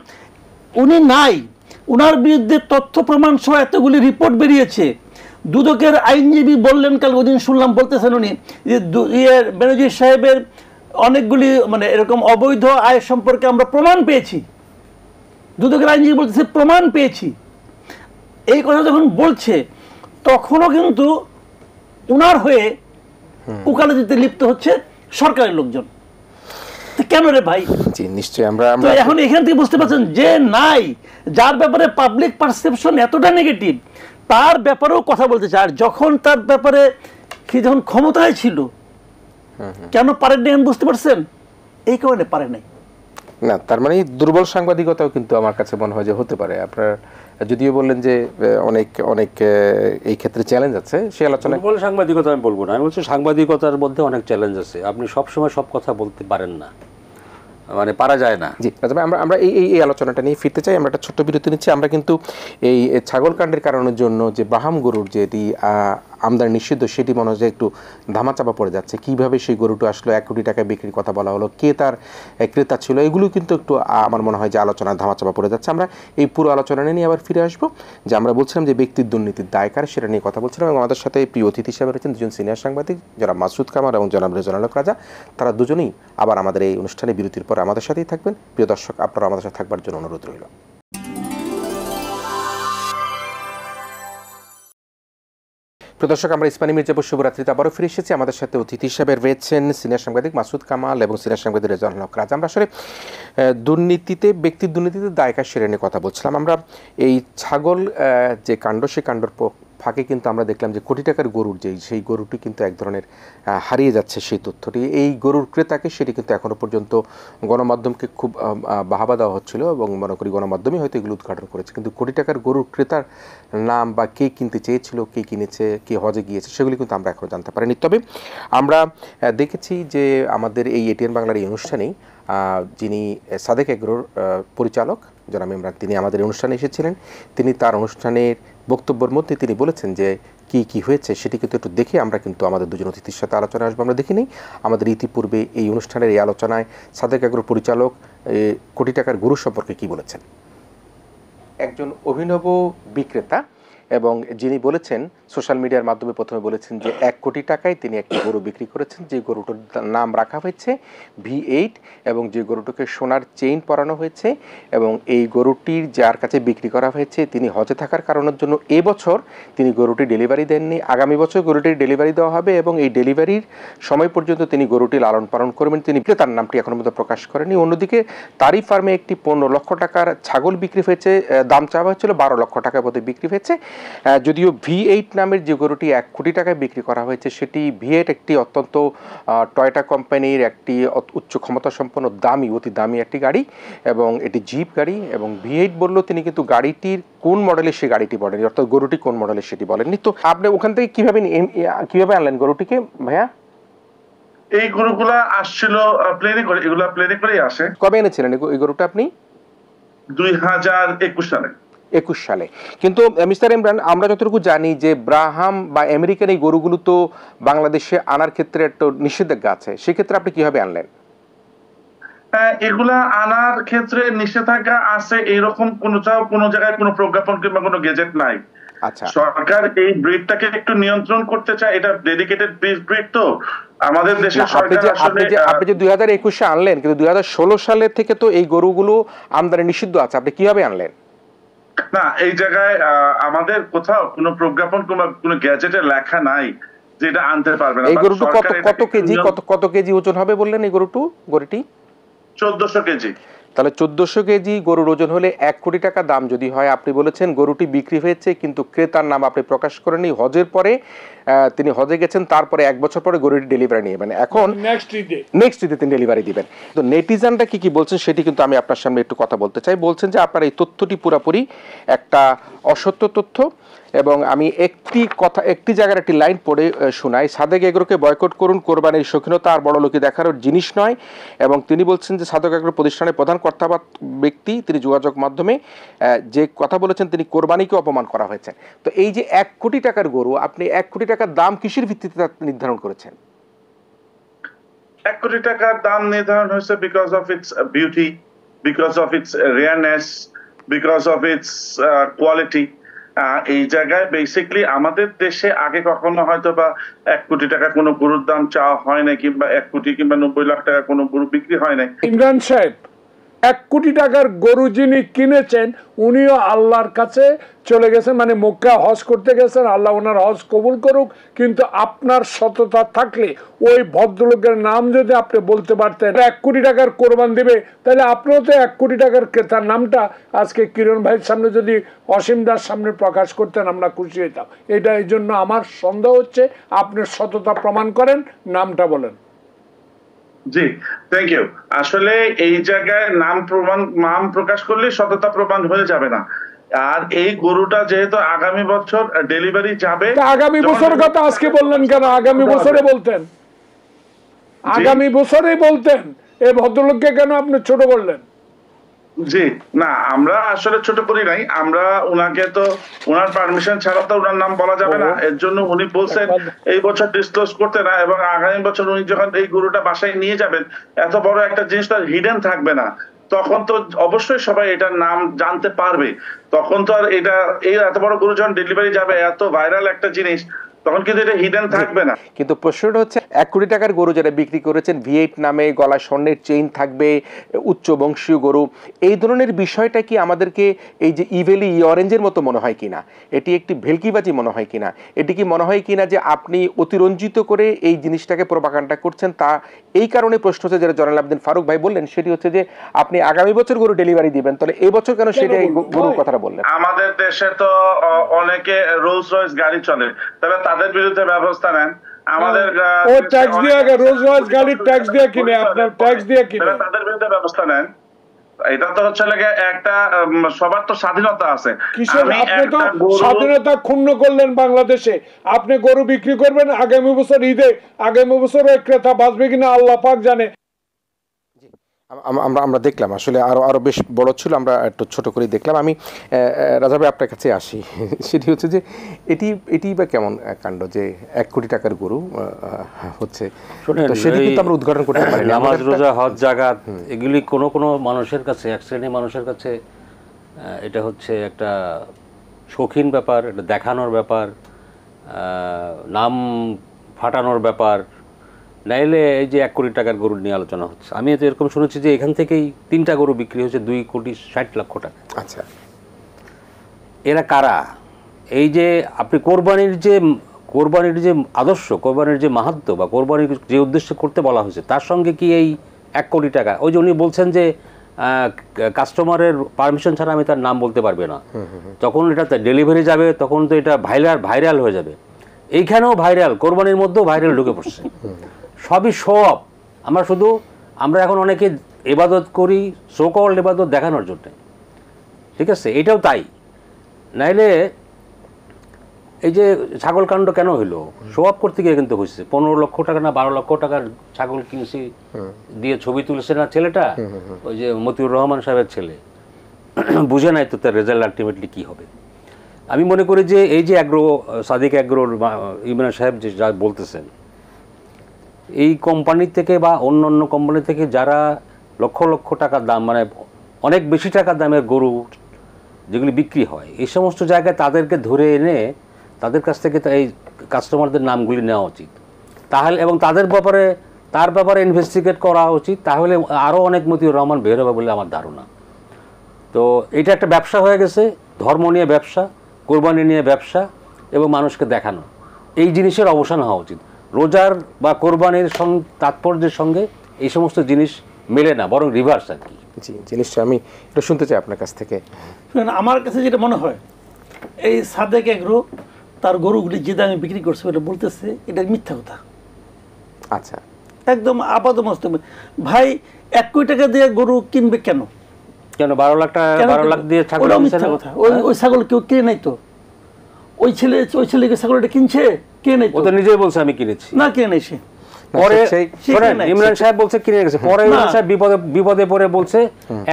B: উনি নাই, ওনার বিরুদ্ধে তথ্য প্রমাণ সহ এতগুলি রিপোর্ট বেরিয়েছে। দুদকের আইনজীবী বললেন, কাল ওদিন শুনলাম, বলতেছেন উনি যে বেনজির সাহেবের অনেকগুলি মানে এরকম অবৈধ আয় সম্পর্কে আমরা প্রমাণ পেয়েছি। দুদকের আইনজীবী বলতেছে প্রমাণ পেয়েছি। এই কথা যখন বলছে তখনও কিন্তু উনার হয়ে উকালতিতে লিপ্ত হচ্ছে সরকারের লোকজন। কেন রে ভাই?
A: জি, নিশ্চয়ই। আমরা
B: এখন এখান থেকে বুঝতে পারছেন যে নাই, যার ব্যাপারে পাবলিক পারসেপশন এতটা নেগেটিভ, তার ব্যাপারেও কথা বলতে চায়। আর যখন তার ব্যাপারে যখন ক্ষমতায় ছিল, কেন পারেন নাই বুঝতে পারছেন? এই কারণে পারে নাই।
A: না, তার মানে দুর্বল সাংবাদিকতাও কিন্তু আমার কাছে মনে হয় যে হতে পারে। আপনার যদিও বললেন যে অনেক অনেক এই ক্ষেত্রে চ্যালেঞ্জ আছে, সেই আলোচনা।
C: দুর্বল সাংবাদিকতা আমি বলবো না, আমি বলছি সাংবাদিকতার মধ্যে অনেক চ্যালেঞ্জ আছে, আপনি সবসময় সব কথা বলতে পারেন না, মানে পারা যায় না।
A: জি, তবে আমরা আমরা এই আলোচনাটা নিয়ে ফিরতে চাই। আমরা একটা ছোট্ট বিরতি নিচ্ছি। আমরা কিন্তু এই ছাগল কাণ্ডের কারণের জন্য যে ব্রাহ্ম গরুর যেটি আমদানি নিষিদ্ধ, সেটি মনে হয় যে একটু ধামাচাপা পড়ে যাচ্ছে। কিভাবে সেই গরুটা আসলো, 1 কোটি টাকায় বিক্রির কথা বলা হলো, কে তার ক্রেতা ছিল, এগুলো কিন্তু একটু আমার মনে হয় যে আলোচনার ধামাচাপা পড়ে যাচ্ছে। আমরা এই পুরো আলোচনা নিয়ে আবার ফিরে আসবো। যে আমরা বলছিলাম যে ব্যক্তির দুর্নীতির দায়কার, সেটা নিয়ে কথা বলছিলাম, এবং আমাদের সাথে প্রিয় অতিথি হিসেবে রয়েছেন দুজন সিনিয়র সাংবাদিক, জনাব মাসুদ কামাল এবং জনাব রেজানুল হক রাজা। তারা দুজনেই আবার আমাদের এই অনুষ্ঠানে বিরতির পর আমাদের সাথেই থাকবেন। প্রিয় দর্শক, আপনারা আমাদের সাথে থাকবার জন্য অনুরোধ রইল। প্রিয় দর্শক, আমরা ইসমানী মির্জাপুর শুভরাত্রিতে আবারও ফিরে এসেছি। আমাদের সাথে অতিথি হিসেবে রয়েছেন সিনিয়র সাংবাদিক মাসুদ কামাল এবং সিনিয়র সাংবাদিক রেজানুল হক রাজা। আমরা আসলে ব্যক্তির দুর্নীতিতে দায়কার সেরে নিয়ে কথা বলছিলাম। আমরা এই ছাগল যে কাণ্ড, সেই কাণ্ডর ফাঁকে কিন্তু আমরা দেখলাম যে কোটি টাকার গরুর সেই গরুটি কিন্তু এক ধরনের হারিয়ে যাচ্ছে সেই তথ্যটি। এই গরুর ক্রেতাকে সেটি কিন্তু এখনও পর্যন্ত গণমাধ্যমকে খুব বাহাবা দেওয়া হচ্ছিল, এবং মনে করি গণমাধ্যমই হয়তো এগুলো উদ্ঘাটন করেছে, কিন্তু কোটি টাকার গরুর ক্রেতার নাম বা কে কিনতে চেয়েছিল, কে কিনেছে, কে হজে গিয়েছে, সেগুলি কিন্তু আমরা এখনও জানতে পারিনি। তবে আমরা দেখেছি যে আমাদের এই এটিএন বাংলার এই অনুষ্ঠানেই যিনি সাদেক এগ্রোর পরিচালক জনাব ইমরান, তিনি আমাদের অনুষ্ঠানে এসেছিলেন। তিনি তার অনুষ্ঠানের বক্তব্যের মধ্যে তিনি বলেছেন যে কি হয়েছে সেটি কিন্তু একটু দেখে আমরা কিন্তু আমাদের দুজন অতিথির সাথে আলোচনা আসবো। আমরা দেখিনি আমাদের ইতিপূর্বে এই অনুষ্ঠানের এই আলোচনায় সাদেক এগ্রোর পরিচালক কোটি টাকার গরু সম্পর্কে কি বলেছেন। একজন অভিনব বিক্রেতা, এবং যিনি বলেছেন সোশ্যাল মিডিয়ার মাধ্যমে প্রথমে বলেছেন যে 1 কোটি টাকায় তিনি একটি গরু বিক্রি করেছেন, যে গরুটার নাম রাখা হয়েছে V8, এবং যে গরুটাকে সোনার চেইন পরানো হয়েছে, এবং এই গরুটির যার কাছে বিক্রি করা হয়েছে তিনি হজে থাকার কারণের জন্য এবছর তিনি গরুটি ডেলিভারি দেননি। আগামী বছর গরুটির ডেলিভারি দেওয়া হবে, এবং এই ডেলিভারির সময় পর্যন্ত তিনি গরুটি লালন পালন করবেন। তিনি ক্রেতার নামটি এখনো পর্যন্ত প্রকাশ করেনি। অন্যদিকে তারই ফার্মে একটি 15 লক্ষ টাকার ছাগল বিক্রি হয়েছে, দাম চাওয়া হয়েছিল 12 লক্ষ টাকার মধ্যে বিক্রি হয়েছে। যদিও V8 নামের যে গরুটি 1 কোটি টাকায় বিক্রি করা হয়েছে, সেটি V8 একটি অত্যন্ত টয়োটা কোম্পানির একটি উচ্চ ক্ষমতা সম্পন্ন অতি দামি একটি গাড়ি, এবং এটি জিপ গাড়ি। এবং V8 বললো তিনি, কিন্তু গাড়িটির কোন মডেলের সেই গাড়িটি বলেনি, অর্থাৎ গরুটি কোন মডেলের সেটি বলেননি। তো আপনি ওখান থেকে কিভাবে আনলেন গরুটিকে ভাইয়া?
D: এই গরুগুলা আসছিল প্লেনে করে, এগুলা প্লেনে করেই আসে।
A: কবে এনেছিলেন এই গরুটা আপনি?
D: 2021 সালে।
A: 21 সালে। কিন্তু মিস্টার ইমরান, আমরা যতটুকু জানি যে ব্রাহাম বা আমেরিকান এই গরুগুলো তো বাংলাদেশে আনার ক্ষেত্রে একটা নিষেধাজ্ঞা আছে, সেক্ষেত্রে আপনি কিভাবে আনলেন?
D: এগুলা আনার ক্ষেত্রে নিষেধাজ্ঞা আছে, এইরকম কোনো জায়গায় কোনো প্রজ্ঞাপন কিংবা কোনো গেজেট নাই।
A: আচ্ছা,
D: সরকার এই ব্রিডটাকে একটু নিয়ন্ত্রণ করতে চায়, এটা ডেডিকেটেড ব্রিড তো আমাদের দেশের সরকার আসলে।
A: আপনি যে 2021 আনলেন, কিন্তু 2016 সালে থেকে তো এই গরুগুলো আমদানি নিষিদ্ধ আছে, আপনি কিভাবে আনলেন?
D: না, এই জায়গায় আমাদের কোথাও কোনো প্রজ্ঞাপন কিংবা কোনো গ্যাজেটে লেখা নাই যে এটা আনতে পারবে না।
A: এই গরুটি কত কেজি ওজন হবে বললেন? এই গরুটি
D: 1400 কেজি।
A: তাহলে 1400 কেজি গরুর ওজন হলে 1 কোটি টাকা দাম যদি হয়, আপনি বলেছেন গরুটি বিক্রি হয়েছে কিন্তু ক্রেতার নাম আপনি প্রকাশ করেননি। হজের পরে তিনি হজে গেছেন, তারপরে 1 বছর পরে গরুটি ডেলিভারি নিয়ে যাবেন, এখন নেক্সট ঈদে তিনি ডেলিভারি দিবেন। তো নেটিজানরা কি বলছেন সেটি কিন্তু আমি আপনার সামনে একটু কথা বলতে চাই। বলছেন যে আপনার এই তথ্যটি পুরোপুরি একটা অসত্য তথ্য, এবং আমি একটি জায়গার একটি লাইন পড়ে শোনাই। সাদেক এগ্রোকে বয়কট করুন, কোরবানির শৌখিনতা আর বড়লোকি দেখানোর জিনিস নয়। এবং তিনি বলছেন যে সাদেক এগ্রো প্রতিষ্ঠানের প্রধান কর্তা ব্যক্তি, তিনি যোগাযোগ মাধ্যমে যে কথা বলেছেন, তিনি কোরবানিকে অপমান করা হয়েছে। তো এই যে 1 কোটি টাকার গরু, আপনি 1 কোটি টাকার দাম কিসের ভিত্তিতে নির্ধারণ করেছেন?
D: 1 কোটি টাকার দাম নির্ধারণ হয়েছে because of its beauty, because of its rareness, because of its quality. এই জায়গায় বেসিক্যালি আমাদের দেশে আগে কখনো হয়তো বা 1 কোটি টাকা কোনো গরুর দাম চাওয়া হয় না, কিংবা 1 কোটি কিংবা 90 লাখ টাকা কোনো গরু বিক্রি হয় না।
E: ইমরান সাহেব, 1 কোটি টাকার গরু যিনি কিনেছেন উনিও আল্লাহর কাছে চলে গেছেন, মানে মক্কা হজ করতে গেছেন, আল্লাহ ওনার হজ কবুল করুক। কিন্তু আপনার সততা থাকলে ওই ভদ্রলোকের নাম যদি আপনি বলতে পারতেন, 1 কোটি টাকার কোরবান দিবে, তাহলে আপনিও তো 1 কোটি টাকার ক্রেতার নামটা আজকে কিরণ ভাইয়ের সামনে যদি অসীম দাস সামনে প্রকাশ করতেন, আমরা খুশি হইতাম। এটা এই জন্য আমার সন্দেহ হচ্ছে, আপনি সততা প্রমাণ করেন, নামটা বলেন।
D: জি, থ্যাংক ইউ। আসলে এই জায়গায় নাম প্রকাশ করলে সততা প্রমাণ হয়ে যাবে না। আর এই গরুটা যেহেতু আগামী বছর ডেলিভারি যাবে,
E: তা আগামী বছরের কথা আজকে বললেন কেন? আগামী বছরে বলতেন, আগামী বছরে বলতেন। এই ভদ্রলোককে কেন আপনি ছোট করলেন?
D: জি না, আমরা আসলে ছোট করি নাই। আমরা উনাকে তো উনার পারমিশন ছাড়া তো উনার নাম বলা যাবে না, এর জন্য উনি বলছেন এই বছর ডিসক্লোজ করতে না, এবং আগামী বছর উনি যখন এই গরুটা বাসায় নিয়ে যাবেন, এত বড় একটা জিনিস তো হিডেন থাকবে না, তখন তো অবশ্যই সবাই এটার নাম জানতে পারবে। তখন তো আর এটা এই এত বড় গরু যখন ডেলিভারি যাবে, এত ভাইরাল একটা জিনিস, তখন কিন্তু এটা হিডেন থাকবে না।
A: কিন্তু প্রশ্নটা হচ্ছে 1 কোটি টাকার গরু যারা বিক্রি করেছেন, V8 নামে গলায় স্বর্ণের চেইন থাকবে, উচ্চ বংশীয় গরু, এই ধরনের বিষয়টা কি আমাদেরকে এই যে ইভেলি অরেঞ্জের মতো মনে হয় কিনা, এটি একটি ভেলকিবাজি মনে হয় কিনা, এটি কি মনে হয় কিনা যে আপনি অতিরঞ্জিত করে এই জিনিসটাকে প্রোপাগান্ডা করছেন? তা এই কারণে প্রশ্ন হচ্ছে, যেটা জয়নাল আবেদিন ফারুক ভাই বললেন, সেটি হচ্ছে যে আপনি আগামী বছর গরু ডেলিভারি দিবেন, তাহলে এই বছর কেন সেটা গরুর কথাটা বললেন?
D: আমাদের দেশে তো অনেকে রোলস রয়েস গাড়ি চলে, তাহলে তাদের বিরুদ্ধে ব্যবস্থা নেন। আমাদের
E: ও ট্যাক্স দিয়ে রোলস রয়েস গাড়ির ট্যাক্স দিয়ে কিনে, আপনার ট্যাক্স দিয়ে কিনে,
D: তাদের বিরুদ্ধে ব্যবস্থা নেন। এটা তো হচ্ছে লাগে একটা সবার তো স্বাধীনতা আছে।
E: আপনি তো স্বাধীনতা ক্ষুণ্ণ করলেন বাংলাদেশে। আপনি গরু বিক্রি করবেন আগামী বছর ঈদে, আগামী বছর ওই ক্রেতা বাঁচবে কিনা আল্লাহ পাক জানে।
A: আমরা দেখলাম আসলে আরো বেশ বড় ছিল, আমরা একটু ছোট করে দেখলাম। আমি রাজা ভাই আপনার কাছে আসি, সেটি হচ্ছে যে এটি বা কেমন কাণ্ড যে 1 কোটি টাকার গরু হচ্ছে, তো সেটি কিন্তু আমরা উদ্ঘাটন করতে পারি না।
C: নামাজ রোজা হজ জাকাত এগুলি কোনো মানুষের কাছে, এক শ্রেণীর মানুষের কাছে এটা হচ্ছে একটা শৌখিন ব্যাপার, এটা দেখানোর ব্যাপার, নাম ফাটানোর ব্যাপার। নাইলে এই যে 1 কোটি টাকার গরু নিয়ে আলোচনা হচ্ছে, আমি তো এরকম শুনেছি যে এখান থেকেই 3টা গরু বিক্রি হয়েছে 2,60,00,000 টাকা।
A: আচ্ছা,
C: এরা কারা? এই যে আপনি কোরবানির যে আদর্শ, কোরবানির যে মাহাত্ম্য বা কোরবানির যে উদ্দেশ্য করতে বলা হয়েছে, তার সঙ্গে কি এই 1 কোটি টাকা, ওই যে উনি বলছেন যে কাস্টমারের পারমিশন ছাড়া আমি তার নাম বলতে পারবে না, যখন এটা ডেলিভারি যাবে তখন তো এটা ভাইরাল হয়ে যাবে। এইখানেও ভাইরাল, কোরবানির মধ্যেও ভাইরাল ঢুকে পড়ছে। সবই সব। আমরা এখন অনেকে ইবাদত করি, সো কল্ড ইবাদত দেখানোর জন্য, ঠিক আছে, এটাও তাই। নাইলে এই যে ছাগল কাণ্ড কেন হইলো? শো অফ করতে গিয়ে কিন্তু হয়েছে। 15 লক্ষ টাকা না 12 লক্ষ টাকার ছাগল কিনছি দিয়ে ছবি তুলেছে না ছেলেটা, ওই যে মতিউর রহমান সাহেবের ছেলে, বুঝে নাই তো তার রেজাল্ট আলটিমেটলি কি হবে। আমি মনে করি যে এই যে সাদিক অ্যাগ্রোর ইমরান সাহেব যে যা বলতেছেন, এই কোম্পানি থেকে বা অন্য কোম্পানি থেকে যারা লক্ষ লক্ষ টাকার দাম, মানে অনেক বেশি টাকার দামের গরু যেগুলি বিক্রি হয়, এই সমস্ত জায়গায় তাদেরকে ধরে এনে তাদের কাছ থেকে এই কাস্টমারদের নামগুলি নেওয়া উচিত, তাহলে, এবং তার ব্যাপারে ইনভেস্টিগেট করা উচিত, তাহলে আরও অনেক মতিউর রহমান বের হবে বলে আমার ধারণা। তো এটা একটা ব্যবসা হয়ে গেছে, ধর্ম নিয়ে ব্যবসা, কোরবানি নিয়ে ব্যবসা এবং মানুষকে দেখানো, এই জিনিসের অবসান হওয়া উচিত। রোজার বা কোরবানির তাৎপর্যের সঙ্গে এই সমস্ত জিনিস মেলে না, বরং রিভার্স আর কি।
A: জি, জিনিসটা আমি একটু শুনতে চাই আপনার কাছ থেকে।
B: আমার কাছে যেটা মনে হয়, এই সাদেক এগ্রো তার গরুগুলি যে দামে বিক্রি করছে এটা বলতেছে এটা মিথ্যা কথা।
A: আচ্ছা,
B: একদম আপাতমস্তক। ভাই 1 কোটি টাকা দিয়ে গরু কিনবে কেন?
C: 12 লাখ দিয়ে ছাগল কিনছে না?
B: ওই ছাগল কেউ কিনে নাই তো। ওই ছেলেকে ছাগলটা কিনছে, কে নাই?
C: ও তো নিজেই বলছে আমি কিনেছি।
B: না, কিনে নাই সে।
C: পরে ইমরান সাহেব বলছে কিনে গেছে, পরে ইমরান সাহেব বিপদে পড়ে বলছে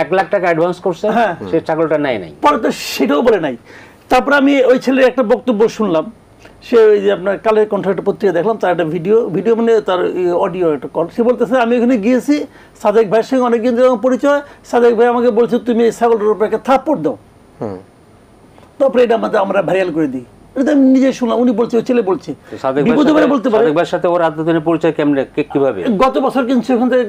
C: 1 লাখ টাকা অ্যাডভান্স করছে, সে ছাগলটা নেয় নাই।
B: পরে তো সেটাও বলে নাই। তারপরে আমি ওই ছেলের একটা বক্তব্য শুনলাম, সে ওই যে আপনার কালের কণ্ঠ একটা পত্রিকা দেখলাম, তার একটা ভিডিও মানে তার অডিও একটা কল। সে বলতেছে আমি ওখানে গিয়েছি, সাদেক ভাইয়ের সঙ্গে অনেকদিন পরিচয়, সাদেক ভাই আমাকে বলছে তুমি এই ছাগলটার উপরে একটা থাপ্পড় দাও, তারপরে এটা আমরা ভাইরাল করে দিই। এটা আমি নিজে শুনলাম, উনি বলছে, ওই ছেলে বলছে। বিপদে পড়ে বলতে পারে।
C: সাদেক ভাইয়ের সাথে ওর এতদিনের পরিচয় কেমনে, কিভাবে?
B: গত বছর কিনছে ওখান থেকে।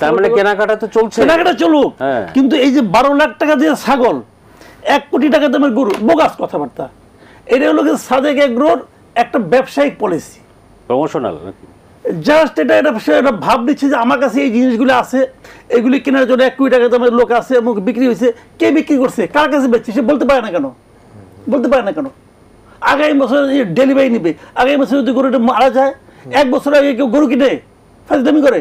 C: তার মানে কেনাকাটা তো চলছে,
B: কেনাকাটা চলুক, কিন্তু এই যে 12 লাখ টাকা দিয়ে ছাগল, 1 কোটি টাকা দামের গরু, বোগাস কথাবার্তা। এটা হলো সাদেক এগ্রোর একটা ব্যবসায়িক পলিসি,
C: প্রমোশনাল।
B: জাস্ট এটা ভাব দিচ্ছে যে আমার কাছে এই জিনিসগুলো আছে, এগুলি কেনার জন্য 1 কোটি টাকা দামের লোক আছে এবং বিক্রি হয়েছে। কে বিক্রি করছে, কার কাছে বেচছে, সে বলতে পারে না কেন? আগামী বছর ডেলিভারি নিবে, আগামী বছর যদি গরুটা মারা যায়, 1 বছর আগে কেউ গরু কিনে ফাজলামি করে?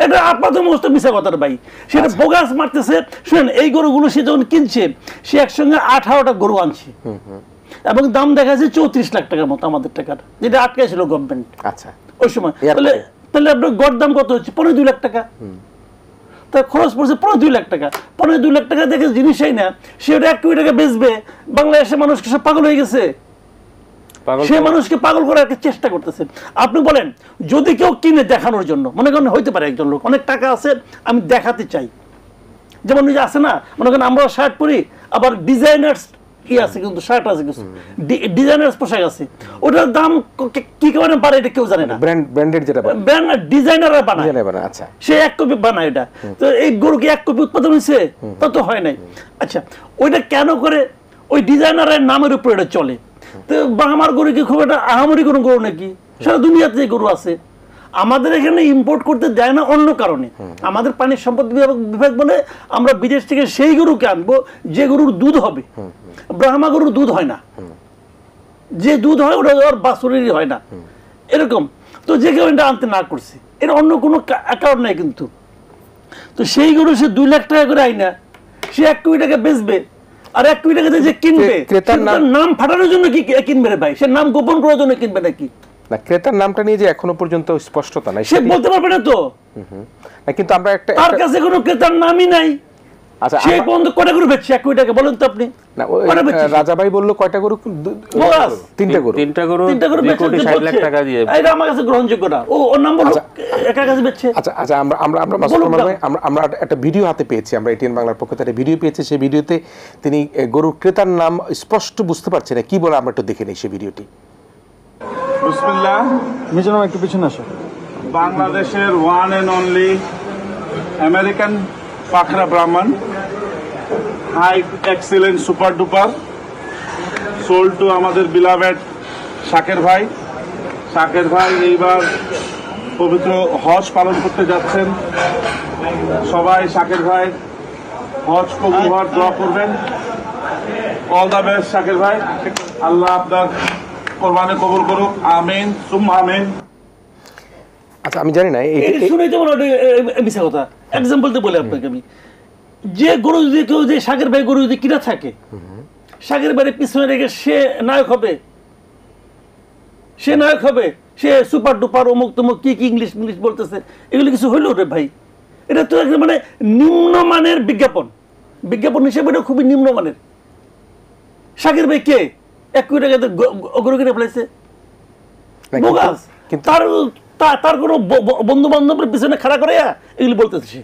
B: এটা আপাতত মস্ত মিশা কথার ভাই, সেটা বোগাস মারতেছে। শুনেন, এই গরুগুলো সে যখন কিনছে, সে একসঙ্গে 18টা গরু আনছে এবং দাম দেখা যাচ্ছে 34 লাখ টাকার মতো আমাদের টাকার, যেটা আটকাইছিল গভর্নমেন্ট
A: আচ্ছা
B: ওই সময়। তাহলে তাহলে আপনার গড় দাম কত হচ্ছে? 15-2 লাখ টাকা। তার খরচ পড়ছে 15-2 লাখ টাকা। 15-2 লাখ টাকা দেখে জিনিসই না, সে ওটা 1 কোটি টাকা বেচবে। বাংলাদেশের মানুষকে সব পাগল হয়ে গেছে, সে মানুষকে পাগল করার একটা চেষ্টা করতেছে। আপনি বলেন, যদি কেউ কিনে দেখানোর জন্য, মনে করেন হইতে পারে একজন লোক অনেক টাকা আছে, আমি দেখাতে চাই, যেমন ওই যে আছে না, মনে করেন আমরা শার্ট পরি, আবার ডিজাইনার্স কি আছে, কিন্তু শার্ট আছে কিছু ডিজাইনার্স পোশাক আছে, ওটার দাম কি কারণে বাড়ে এটা কেউ জানে না।
A: ব্র্যান্ডেড যেটা
B: ব্র্যান্ড ডিজাইনাররা বানায়,
A: আচ্ছা
B: সে 1 কপি বানায় এটা। তো এই গরুকে 1 কপি উৎপাদন হয়েছে? তা তো হয় নাই। আচ্ছা, ওইটা কেন করে? ওই ডিজাইনারের নামের উপর এটা চলে। তো আমার গরু কি খুব একটা আহামরি কোনো গরু নাকি? সারা দুনিয়াতে যে গরু আছে, আমাদের এখানে ইম্পোর্ট করতে দেয় না অন্য কারণে। আমাদের পানি সম্পদ বিভাগ বলে আমরা বিদেশ থেকে সেই গরুকে আনবো যে গরুর দুধ হবে। ব্রাহ্মা গরুর দুধ হয় না, যে দুধ হয় ওটা আর বাছুরেরই হয় না, এরকম। তো যে কেউ এটা আনতে না করছে, এর অন্য কোনো কারণ নাই কিন্তু। তো সেই গরু সে 2 লাখ টাকা করে আইনা সে 1 কোটি টাকা বেচবে, আর 1 কোটি টাকাতে যে কিনবে,
A: ক্রেতার
B: নাম ফাটানোর জন্য কি কিনবে রে ভাই? সে নাম গোপন করার জন্য কিনবে নাকি?
A: না, ক্রেতার নামটা নিয়ে যে এখনো পর্যন্ত স্পষ্টতা নাই,
B: সে বলতে পারবে না তো।
A: না, কিন্তু আমরা
B: তার কাছে কোনো ক্রেতার নামই নাই।
A: আচ্ছা,
B: সেই পর্যন্ত কয়টা গরু বেচছে 1 কোটি টাকা বলেন তো আপনি?
A: না, রাজা ভাই বললো কয়টা গরু? 3টা গরু।
C: 3টা গরু
B: 2 কোটি
C: 60 লাখ টাকা দিয়ে।
B: এটা আমার কাছে গ্রহণযোগ্য না। ওর নাম বলো, একার কাছে বেচছে।
A: আচ্ছা আচ্ছা, আমরা মাসুদ রহমান ভাই, আমরা একটা ভিডিও হাতে পেয়েছি, আমরা এটিএন বাংলার পক্ষ থেকে ভিডিও পেয়েছি। সেই ভিডিওতে তিনি গরুর ক্রেতার নাম স্পষ্ট বুঝতে পারছেন না, কি বলে আমরা একটু দেখে নিই সেই ভিডিওটি।
D: বিসমিল্লাহ।
F: মিজোরাম একটু পিছনে আসো।
D: বাংলাদেশের ওয়ান অ্যান্ড অনলি আমেরিকান পাখরা Brahman, high excellent super duper, sold to আমাদের বিলাভেড শাকের ভাই। শাকের ভাই এইবার পবিত্র হজ পালন করতে যাচ্ছেন। সবাই শাকের ভাই হজ কবুল হওয়ার দোয়া করবেন। অল দ্য বেস্ট শাকের ভাই, আল্লাহ আপনার কোরবানি কবুল করুক, আমিন সুম্মা আমিন।
A: আচ্ছা, আমি জানি না
B: শুনেই তো মনে হয় মিশা কথা। এক্সাম্পল তো বলে আপনাকে আমি, যে গরু যদি কেউ, যে শাকের ভাই গরু যদি কিনা থাকে, শাকের বাড়ির পিছনে রেখে সে নায়ক হবে, সে নায়ক হবে, সে সুপার ডুপার অমুক তমুক কি কি ইংলিশ বলতেছে, এগুলো কিছু হইল রে ভাই? এটা তো একটা মানে নিম্নমানের বিজ্ঞাপন, বিজ্ঞাপন হিসেবে এটা খুবই নিম্নমানের। শাকের ভাই কে? 1 কোটি টাকাতে গরু কিনে ফেলেছে, বোগাস। তার কোনো বন্ধু বান্ধবের পিছনে খাড়া করে এগুলি বলতেছে সে।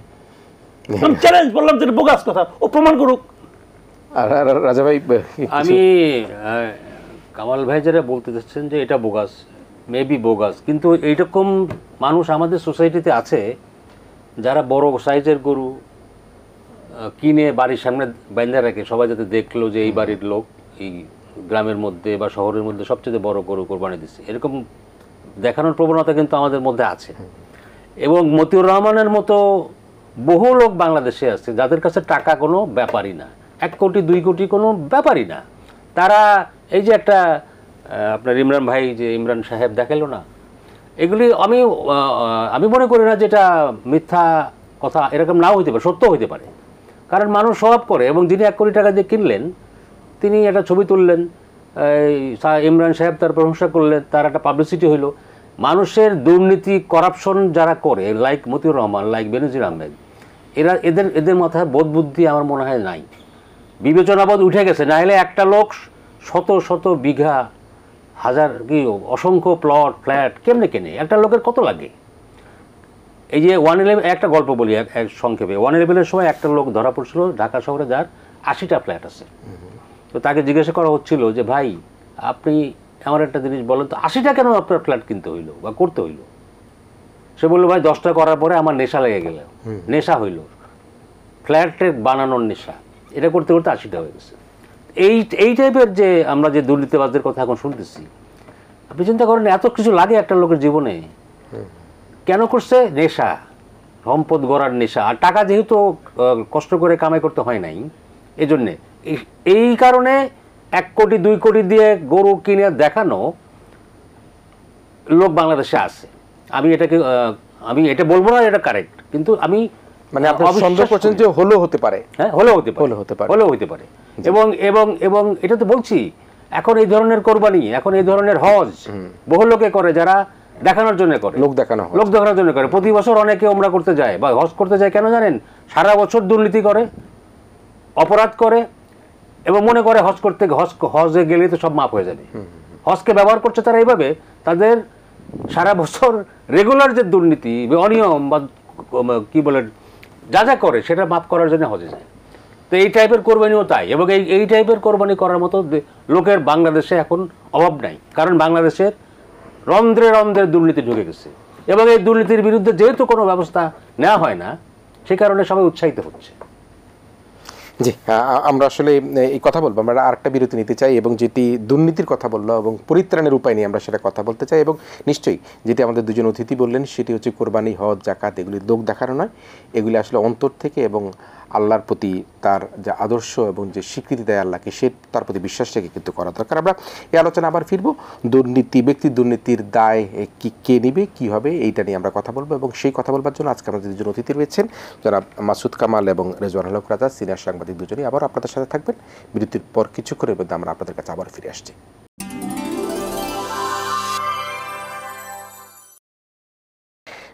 B: আমি চ্যালেঞ্জ বললাম যে বোগাস কথা, ও প্রমাণ করুক।
A: রাজা ভাই,
C: আমি কামাল ভাই যারা বলতে চাচ্ছেন যে এটা বোগাস, মেবি বোগাস, কিন্তু এইরকম মানুষ আমাদের সোসাইটিতে আছে যারা বড় সাইজের গরু কিনে বাড়ির সামনে বাইন্ধা রাখে, সবাই যাতে দেখলো যে এই বাড়ির লোক এই গ্রামের মধ্যে বা শহরের মধ্যে সবচেয়ে বড় গরু কোরবানি দিচ্ছে। এরকম দেখানোর প্রবণতা কিন্তু আমাদের মধ্যে আছে। এবং মতিউর রহমানের মতো বহু লোক বাংলাদেশে আছে যাদের কাছে টাকা কোনো ব্যাপারই না, 1 কোটি 2 কোটি কোনো ব্যাপারই না। তারা এই যে একটা আপনার ইমরান ভাই, যে ইমরান সাহেব দেখালো না, এগুলি আমি মনে করি না যেটা মিথ্যা কথা, এরকম নাও হইতে পারে, সত্য হইতে পারে। কারণ মানুষ স্বভাব করে, এবং যিনি 1 কোটি টাকা দিয়ে কিনলেন তিনি একটা ছবি তুললেন, ইমরান সাহেব তার প্রশংসা করলেন, তার একটা পাবলিসিটি হইল। মানুষের দুর্নীতি করাপশন যারা করে, লাইক মতিউর রহমান, লাইক বেনজির আহমেদ, এদের মাথায় বোধ বুদ্ধি আমার মনে হয় নাই, বিবেচনাবোধ উঠে গেছে। না হলে একটা লোক শত শত বিঘা, হাজার কি অসংখ্য প্লট ফ্ল্যাট কেমনে কেনে? একটা লোকের কত লাগে? এই যে 111, একটা গল্প বলি এক সংক্ষেপে। 111-এর সময় একটা লোক ধরা পড়ছিল ঢাকা শহরে, যার 80টা ফ্ল্যাট আছে। তো তাকে জিজ্ঞাসা করা হচ্ছিল যে ভাই, আপনি আমার একটা জিনিস বলেন তো, 80টা কেন আপনার ফ্ল্যাট কিনতে হইলো বা করতে হইলো? সে বললো, ভাই 10টা করার পরে আমার নেশা লেগে গেল, নেশা হইল, ফ্ল্যাটের বানানোর নেশা, এটা করতে করতে 80টা হয়ে গেছে। এই টাইপের যে আমরা যে দুর্নীতিবাজদের কথা এখন শুনতেছি, আপনি চিন্তা করেন এত কিছু লাগে একটা লোকের জীবনে, কেন করছে? নেশা, সম্পদ গড়ার নেশা। আর টাকা যেহেতু কষ্ট করে কামাই করতে হয় নাই, এই জন্যে, এই কারণে 1 কোটি 2 কোটি দিয়ে গরু কিনে দেখানো লোক বাংলাদেশে আছে। আমি এটাকে আমি এটা বলবো না এটা কারেক্ট, কিন্তু আমি
A: মানে আপনি
C: অবিশ্বাস
A: সন্দেহ করছেন
C: করি।
A: যে হলেও হতে পারে।
C: হ্যাঁ, হলেও হতে পারে, হলেও হতে পারে। এবং এবং এবং এটা তো বলছি, এখন এই ধরনের কোরবানি, এখন এই ধরনের হজ বহু লোকে করে, যারা দেখানোর জন্য করে,
A: লোক দেখানো হয়।
C: লোক দেখানোর জন্য করে। প্রতি বছর অনেকে ওমরা করতে যায় বা হজ করতে যায়, কেন জানেন? সারা বছর দুর্নীতি করে, অপরাধ করে, এবং মনে করে হজ করতে হজে গেলে তো সব মাফ হয়ে যাবে। হজকে ব্যবহার করছে তারা এইভাবে, তাদের সারা বছর রেগুলার যে দুর্নীতি, অনিয়ম বা কি বলে যা যা করে সেটা মাফ করার জন্য হজে যায়। তো এই টাইপের কোরবানিও তাই, এবং এই টাইপের কোরবানি করার মতো লোকের বাংলাদেশে এখন অভাব নাই, কারণ বাংলাদেশের রন্ধ্রে রন্ধ্রে দুর্নীতি ঢুকে গেছে, এবং এই দুর্নীতির বিরুদ্ধে যেহেতু কোনো ব্যবস্থা নেওয়া হয় না, সে কারণে সবাই উৎসাহিত হচ্ছে।
A: জি, আমরা আসলে এই কথা বলবো, আমরা আরেকটা বিরতি নিতে চাই, এবং যেটি দুর্নীতির কথা বললো এবং পরিত্রাণের উপায় নিয়ে আমরা সেটা কথা বলতে চাই। এবং নিশ্চয়ই যেটি আমাদের দুজন অতিথি বললেন সেটি হচ্ছে কোরবানি, হজ, জাকাত, এগুলি লোক দেখানো নয়, এগুলি আসলে অন্তর থেকে এবং আল্লাহর প্রতি তার যে আদর্শ এবং যে স্বীকৃতি দেয় আল্লাহকে, সে তার প্রতি বিশ্বাস রেখে কিন্তু করা দরকার। আমরা এই আলোচনা আবার ফিরবো, দুর্নীতি, ব্যক্তি দুর্নীতির দায় কে নিবে, কী হবে, এইটা নিয়ে আমরা কথা বলবো। এবং সেই কথা বলবার জন্য আজকে আমাদের দুজন অতিথি রয়েছেন, জনাব মাসুদ কামাল এবং রেজওয়ানুল হক রাজা, সিনিয়র সাংবাদিক, দুজনেই আবার আপনাদের সাথে থাকবেন। বিরতির পর কিছুক্ষণের মধ্যে আমরা আপনাদের কাছে আবার ফিরে আসছি।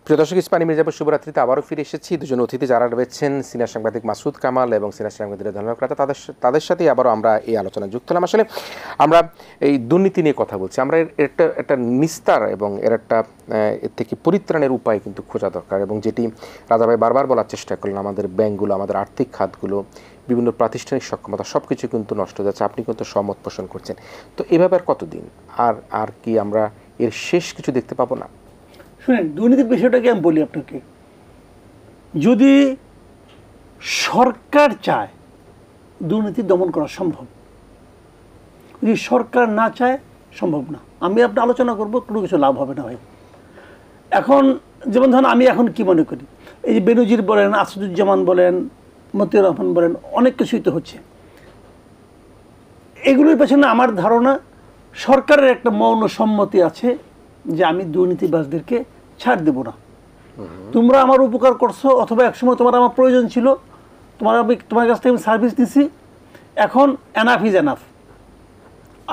A: প্রিয় দর্শক, ইস্পানি মির্জাপুর শুভরাত্রিতে আবারও ফিরে এসেছি। দুজন অতিথি যারা রয়েছেন, সিনিয়র সাংবাদিক মাসুদ কামাল এবং সিনিয়র সাংবাদিক রেজওয়ানুল হক রাজা, তাদের সাথেই আবারও আমরা এই আলোচনায় যুক্ত হলাম। আসলে আমরা এই দুর্নীতি নিয়ে কথা বলছি, আমরা একটা নিস্তার এবং এর থেকে পরিত্রাণের উপায় কিন্তু খোঁজা দরকার। এবং যেটি রাজা ভাই বারবার বলার চেষ্টা করলেন, আমাদের ব্যাংকগুলো, আমাদের আর্থিক খাতগুলো, বিভিন্ন প্রাতিষ্ঠানিক সক্ষমতা সব কিছু কিন্তু নষ্ট হয়ে যাচ্ছে। আপনি কিন্তু সহমত পোষণ করছেন। তো এভাবে আর কতদিন, আর কি আমরা এর শেষ কিছু দেখতে পাবো না?
B: শুনেন, দুর্নীতির বিষয়টাকে আমি বলি আপনাকে, যদি সরকার চায় দুর্নীতি দমন করা সম্ভব, যদি সরকার না চায় সম্ভব না। আমি আপনি আলোচনা করবো, কোনো কিছু লাভ হবে না ভাই। এখন যেমন ধরেন, আমি এখন কি মনে করি, এই যে বেনজির বলেন, আসাদুজ্জামান বলেন, মতিউর রহমান বলেন, অনেক কিছুই তো হচ্ছে। এগুলোর পেছনে আমার ধারণা সরকারের একটা মৌন সম্মতি আছে যে আমি দুর্নীতিবাজদেরকে ছাড় দেব না। তোমরা আমার উপকার করছো, অথবা একসময় তোমার আমার প্রয়োজন ছিল, তোমার কাছ থেকে আমি সার্ভিস দিছি, এখন এনাফ ইজ এনাফ,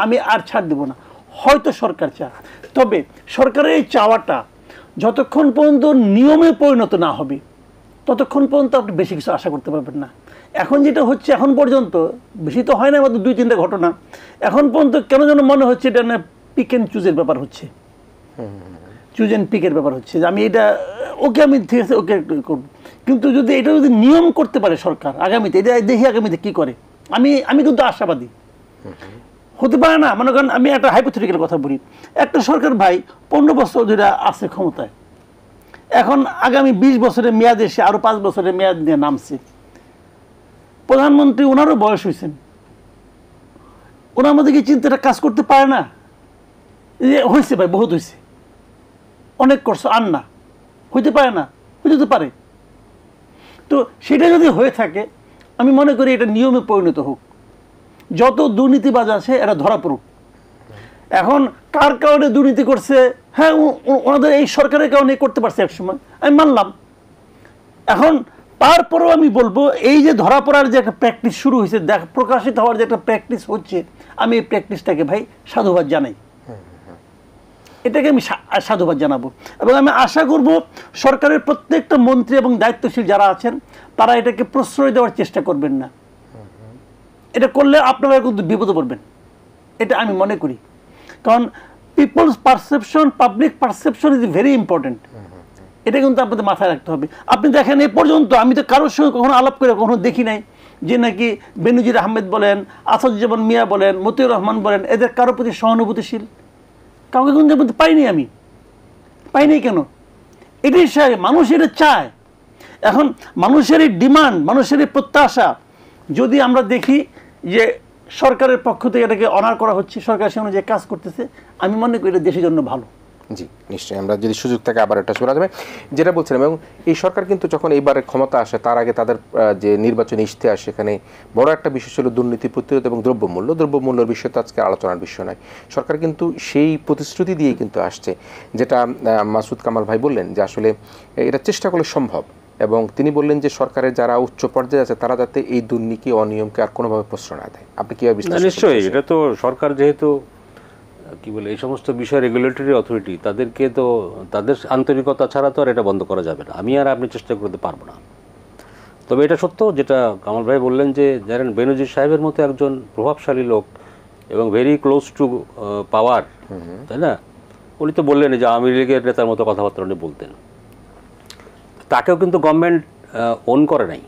B: আমি আর ছাড় দেব না। হয়তো সরকার চায়, তবে সরকারের এই চাওয়াটা যতক্ষণ পর্যন্ত নিয়মে পরিণত না হবে ততক্ষণ পর্যন্ত আপনি বেশি কিছু আশা করতে পারবেন না। এখন যেটা হচ্ছে, এখন পর্যন্ত বেশি তো হয় না, মাত্র 2-3টা ঘটনা, এখন পর্যন্ত কেন যেন মনে হচ্ছে এটা না পিক অ্যান্ড চুজের ব্যাপার হচ্ছে, চুজ অ্যান্ড পিকের ব্যাপার হচ্ছে, যে আমি এটা ওকে, আমি ঠিক আছে ওকে করব। কিন্তু যদি এটা যদি নিয়ম করতে পারে সরকার আগামীতে, এটা দেখি আগামীতে কী করে, আমি কিন্তু আশাবাদী। হতে পারে না, মনে করেন আমি একটা হাইপোথেটিক্যাল কথা বলি, একটা সরকার ভাই 15 বছর ধরে আছে ক্ষমতায়, এখন আগামী 20 বছরের মেয়াদ এসে আরও 5 বছরের মেয়াদ নিয়ে নামছে, প্রধানমন্ত্রী ওনারও বয়স হয়েছেন, ওনার মধ্যে কি চিন্তাটা কাজ করতে পারে না যে হয়েছে ভাই, বহুত হয়েছে, অনেক করছো, আর না, হইতে পারে না, হইতে পারে। তো সেটা যদি হয়ে থাকে, আমি মনে করি এটা নিয়মে পরিণত হোক, যত দুর্নীতিবাজ আছে এরা ধরা পড়ুক। এখন কার কারণে দুর্নীতি করছে, হ্যাঁ ওনাদের এই সরকারের কারণে করতে পারছে একসময়, আমি মানলাম। এখন তারপরেও আমি বলবো, এই যে ধরা পড়ার যে একটা প্র্যাকটিস শুরু হয়েছে, প্রকাশিত হওয়ার যে একটা প্র্যাকটিস হচ্ছে, আমি এই প্র্যাকটিসটাকে ভাই সাধুবাদ জানাই, এটাকে আমি সাধুবাদ জানাবো। এবং আমি আশা করব সরকারের প্রত্যেকটা মন্ত্রী এবং দায়িত্বশীল যারা আছেন তারা এটাকে প্রশ্রয় দেওয়ার চেষ্টা করবেন না। এটা করলে আপনারা কিন্তু বিপদে পড়বেন, এটা আমি মনে করি। কারণ people's perception, public perception is very important, এটা কিন্তু আপনাদের মাথায় রাখতে হবে। আপনি দেখেন, এ পর্যন্ত আমি তো কারোর সঙ্গে কখনো আলাপ করে কখনো দেখি নাই যে নাকি বেনজির আহমেদ বলেন, আসাদুজ্জামান মিয়া বলেন, মতিউর রহমান বলেন, এদের কারোর প্রতি সহানুভূতিশীল কাউকে কিন্তু পাইনি, আমি পাইনি। কেন? এটাই মানুষ এটা চায়। এখন মানুষের এই ডিমান্ড, মানুষের এই প্রত্যাশা যদি আমরা দেখি যে সরকারের পক্ষ থেকে এটাকে অনার করা হচ্ছে, সরকার সে অনুযায়ী কাজ করতেছে, আমি মনে করি এটা দেশের জন্য ভালো।
A: জি নিশ্চয়ই, আমরা যদি সুযোগ থাকে আবার এটা শোনা যাবে যেটা বলছিলাম। এবং এই সরকার কিন্তু যখন এইবারের ক্ষমতা আসে তার আগে তাদের যে নির্বাচনী ইশতেহার সেখানে বড় একটা বিষয় ছিল দুর্নীতি প্রতিরোধ এবং দ্রব্যমূল্যের বিষয় তো আজকে আলোচনার বিষয় নয়। সরকার কিন্তু সেই প্রতিশ্রুতি দিয়েই কিন্তু আসছে, যেটা মাসুদ কামাল ভাই বললেন যে আসলে এটা চেষ্টা করলে সম্ভব। এবং তিনি বললেন যে সরকারের যারা উচ্চ পর্যায়ে আছে তারা যাতে এই দুর্নীতি অনিয়মকে আর কোনোভাবে প্রশ্রয় না দেয়। আপনি কীভাবে বিশ্লেষণ
C: নিশ্চয়ই
A: করছেন?
C: এটা তো সরকার যেহেতু কি বলে এই সমস্ত বিষয় রেগুলেটরি অথরিটি, তাদেরকে তো তাদের আন্তরিকতা ছাড়া তো আর এটা বন্ধ করা যাবে না। আমি আর আপনি চেষ্টা করতে পারবো না। তবে এটা সত্য যেটা কামাল ভাই বললেন যে জানেন বেনজির সাহেবের মতো একজন প্রভাবশালী লোক এবং ভেরি ক্লোজ টু পাওয়ার, তাই না, উনি তো বললেন যে আওয়ামী লীগের নেতার মতো কথাবার্তা উনি বলতেন। তাকেও কিন্তু গভর্নমেন্ট ওন করে নাই।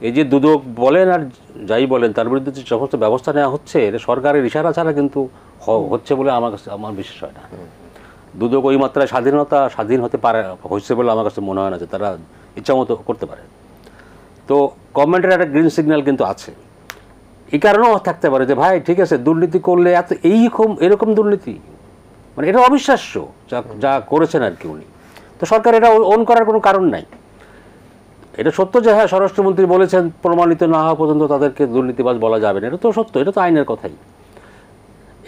C: এই যে দুদক বলেন আর যাই বলেন তার বিরুদ্ধে যে সমস্ত ব্যবস্থা নেওয়া হচ্ছে এটা সরকারের ইশারা ছাড়া কিন্তু হচ্ছে বলে আমার বিশ্বাস হয় না। দুদক ওই মাত্রায় স্বাধীন হতে পারে হচ্ছে বলে আমার কাছে মনে হয় না যে তারা ইচ্ছা মতো করতে পারে। তো গভর্নমেন্টের একটা গ্রিন সিগন্যাল কিন্তু আছে। এই কারণেও থাকতে পারে যে ভাই ঠিক আছে দুর্নীতি করলে এরকম দুর্নীতি মানে এটা অবিশ্বাস্য যা করেছেন আর কি উনি। তো সরকার এটা ওন করার কোনো কারণ নাই। এটা সত্য যে হ্যাঁ স্বরাষ্ট্রমন্ত্রী বলেছেন প্রমাণিত না হওয়া পর্যন্ত তাদেরকে দুর্নীতিবাজ বলা যাবে না, এটা তো সত্য, এটা তো আইনের কথাই।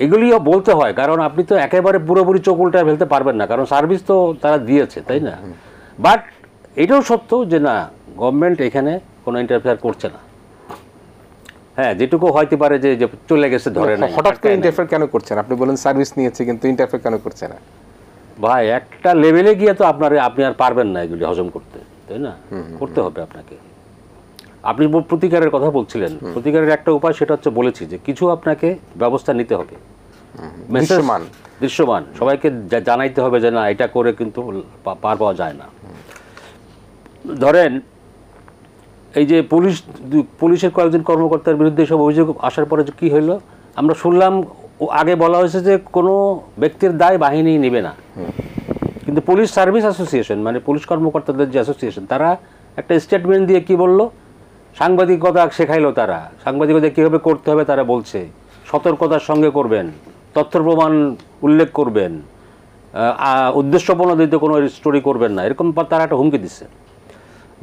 C: এগুলিও বলতে হয় কারণ আপনি তো একেবারে পুরোপুরি চোখ উল্টায় ফেলতে পারবেন না, কারণ সার্ভিস তো তারা দিয়েছে, তাই না? বাট এটাও সত্য যে না গভর্নমেন্ট এখানে কোনো ইন্টারফেয়ার করছে না। হ্যাঁ যেটুকু হয়তো পারে যে চলে গেছে ধরে না,
A: হঠাৎ করে ইন্টারফেয়ার কেন করছেন? আপনি বলেন সার্ভিস নিয়েছে কিন্তু ইন্টারফেয়ার কেন করছে না?
C: ভাই একটা লেভেলে গিয়ে তো আপনি আর পারবেন না এগুলি হজম করতে, তাই না? করতে হবে আপনাকে। আপনি প্রতিকারের কথা বলছিলেন, প্রতিকারের একটা উপায় সেটা হচ্ছে বলেছি যে কিছু আপনাকে ব্যবস্থা নিতে হবে, দৃশ্যমান সবাইকে জানাইতে হবে যে না এটা করে কিন্তু পার পাওয়া যায় না। ধরেন এই যে পুলিশের কয়েকজন কর্মকর্তার বিরুদ্ধে সব অভিযোগ আসার পরে কি হইলো আমরা শুনলাম, আগে বলা হয়েছে যে কোনো ব্যক্তির দায় বাহিনী নেবে না, কিন্তু পুলিশ সার্ভিস অ্যাসোসিয়েশন মানে পুলিশ কর্মকর্তাদের যে অ্যাসোসিয়েশন তারা একটা স্টেটমেন্ট দিয়ে কি বলল, সাংবাদিকতা শেখাইলো, তারা সাংবাদিকতা কীভাবে করতে হবে তারা বলছে, সতর্কতার সঙ্গে করবেন, তথ্য প্রমাণ উল্লেখ করবেন, উদ্দেশ্যপ্রণোদিত কোনো স্টোরি করবেন না, এরকম তারা একটা হুমকি দিচ্ছে।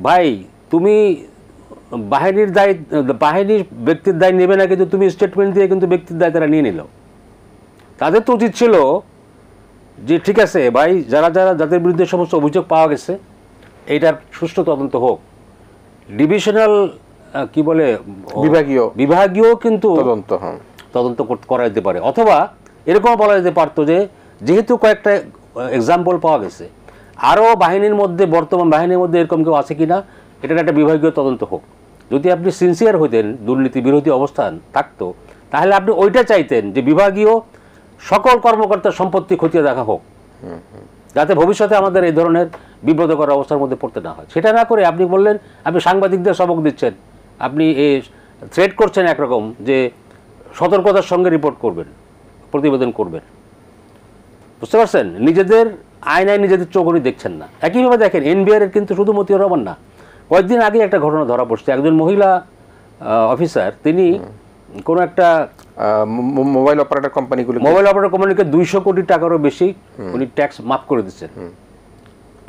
C: ভাই তুমি বাহিনীর ব্যক্তির দায় নেবে না, কিন্তু তুমি স্টেটমেন্ট দিয়ে কিন্তু ব্যক্তির দায় তারা নিয়ে নিল। তাদের তো উচিত ছিল যে ঠিক আছে ভাই যাদের বিরুদ্ধে সমস্ত অভিযোগ পাওয়া গেছে এইটার সুষ্ঠু তদন্ত হোক, ডিভিশনাল কি বলে বিভাগীয় কিন্তু তদন্ত করা যেতে পারে। অথবা এরকম বলা যেতে পারতো যে যেহেতু কয়েকটা এক্সাম্পল পাওয়া গেছে আরও বর্তমান বাহিনীর মধ্যে এরকম কেউ আছে কিনা এটার একটা বিভাগীয় তদন্ত হোক। যদি আপনি সিনসিয়ার হইতেন, দুর্নীতি বিরোধী অবস্থান থাকতো, তাহলে আপনি ওইটা চাইতেন যে বিভাগীয় সকল কর্মকর্তার সম্পত্তি খতিয়ে দেখা হোক, যাতে ভবিষ্যতে আমাদের এই ধরনের বিব্রতকর অবস্থার মধ্যে পড়তে না হয়। সেটা না করে আপনি বললেন আপনি সাংবাদিকদের সবক দিচ্ছেন, আপনি থ্রেট করছেন একরকম যে সতর্কতার সঙ্গে রিপোর্ট করবেন, প্রতিবেদন করবেন। বুঝতে পারছেন? নিজেদের আয়নায় নিজেদের চোখই দেখছেন না। একইভাবে দেখেন এনবিআর এর কিন্তু শুধু মতিউর রহমান না, কয়েকদিন আগে একটা ঘটনা ধরা পড়ছে, একজন মহিলা অফিসার তিনি কোনো একটা
A: মোবাইল অপারেটর
C: কোম্পানিকে 200 কোটি টাকারও বেশি উনি ট্যাক্স মাফ করে দিচ্ছেন।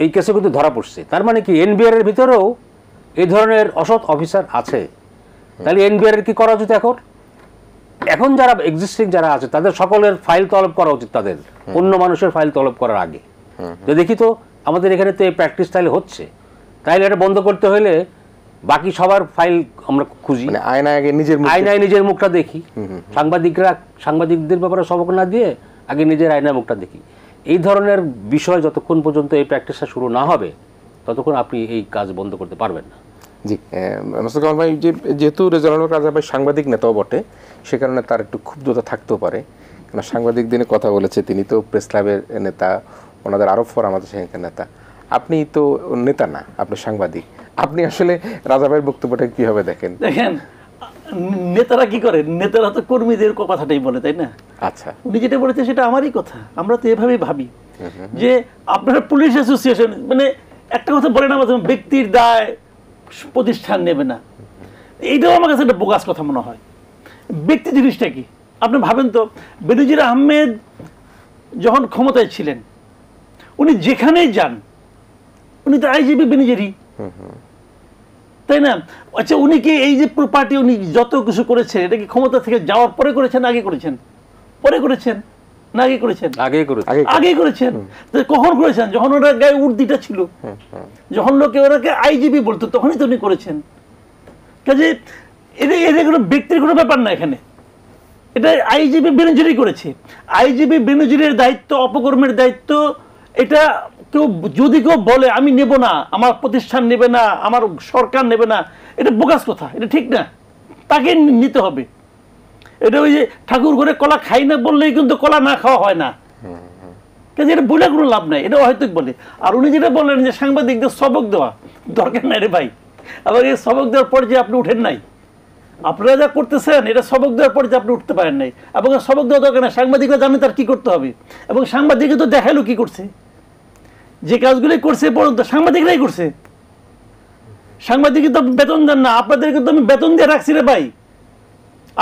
C: এই কেসে কিন্তু ধরা পড়ছে। তার মানে কি এনবিআর এর ভিতরেও এই ধরনের অসৎ অফিসার আছে। তাহলে এনবিআর এর কি করা উচিত? এখন যারা এক্সিস্টিং যারা আছে তাদের সকলের ফাইল তলব করা উচিত, তাদের অন্য মানুষের ফাইল তলব করার আগে। তো দেখি তো আমাদের এখানে তো এই প্র্যাকটিস তাহলে হচ্ছে, তাইলে এটা বন্ধ করতে হলে বাকি সবার ফাইল আমরা খুঁজি, আয়নায় নিজের মুখটা দেখি। সাংবাদিকদের ব্যাপারে সবক না দিয়ে আগে নিজের আয়নায় মুখটা দেখি। এই ধরনের বিষয় যতক্ষণ পর্যন্ত এই প্র্যাকটিসটা শুরু না হবে ততক্ষণ আপনি এই কাজ বন্ধ করতে পারবেন না।
A: জি মাসুদ কামাল ভাই, যেহেতু রেজাউল হক রাজা ভাই সাংবাদিক নেতাও বটে, সে কারণে তার একটু ক্ষুব্ধতা থাকতেও পারে, কারণ সাংবাদিক দিনে কথা বলেছে, তিনি তো প্রেস ক্লাবের নেতা, ওনাদের আরব ফোরাম আছে সেখানকার নেতা। আপনি তো নেতা না, আপনি সাংবাদিক। আপনি আসলে রাজা ভাইয়ের বক্তব্যটা কিভাবে দেখেন?
B: দেখেন নেতারা কি করে, নেতারা তো কর্মীদের কথাটাই বলে, তাই না?
A: আচ্ছা,
B: উনি যেটা বলেছে সেটা আমারই কথা। আমরা তো এভাবেই ভাবি যে আপনারা পুলিশ অ্যাসোসিয়েশন মানে একটা কথা বলে না, ব্যক্তির দায় প্রতিষ্ঠান নেবে না, এইটাও আমার কাছে একটা বোগাস কথা মনে হয়। ব্যক্তি জিনিসটা কি আপনি ভাবেন তো, বেনজির আহমেদ যখন ক্ষমতায় ছিলেন উনি যেখানেই যান উনি তো আইজিপি বেনিজেরই, তাই না? আচ্ছা, উনি কি এই যে প্রপার্টি উনি যত কিছু করেছেন এটা কি ক্ষমতা থেকে যাওয়ার পরে করেছেন, আগে করেছেন? পরে করেছেন না আগে করেছেন?
C: আগেই করেছে।
B: আগে করেছেন। তো কখন করেছেন? যখন ওনার গায়ে উর্দিটা ছিল, যখন লোকে ওনাকে আইজিপি বলতো, তখনই তো উনি করেছেন। কাজে এটা কোনো ব্যক্তির কোনো ব্যাপার না এখানে, এটা আইজিপি বেনজিরই করেছে। আইজিপি বেনজিরের দায়িত্ব, অপকর্মের দায়িত্ব, এটা কেউ যদি কেউ বলে আমি নেব না, আমার প্রতিষ্ঠান নেবে না, আমার সরকার নেবে না, এটা বোগাস কথা, এটা ঠিক না। তাকে নিতে হবে। এটা ওই যে ঠাকুর ঘরে কলা খাই না বললেই কিন্তু কলা না খাওয়া হয় না, কাজে এটা বলে কোনো লাভ নাই, এটা হয়তো বলে। আর উনি যেটা বললেন যে সাংবাদিকদের সবক দেওয়া দরকার নাই রে ভাই, আবার এই সবক দেওয়ার পর যে আপনি উঠেন নাই, আপনারা যা করতেছেন এটা সবক দেওয়ার পর যে আপনি উঠতে পারেন নাই, এবং সবক দেওয়া দরকার না। সাংবাদিকরা জানে তার কি করতে হবে, এবং সাংবাদিকরা তো দেখালো কি করছে, যে কাজগুলি করছে সাংবাদিকরাই করছে। সাংবাদিক তো বেতন দেন না, আপনাদেরকে তো আমি বেতন দিয়ে রাখছি রে ভাই।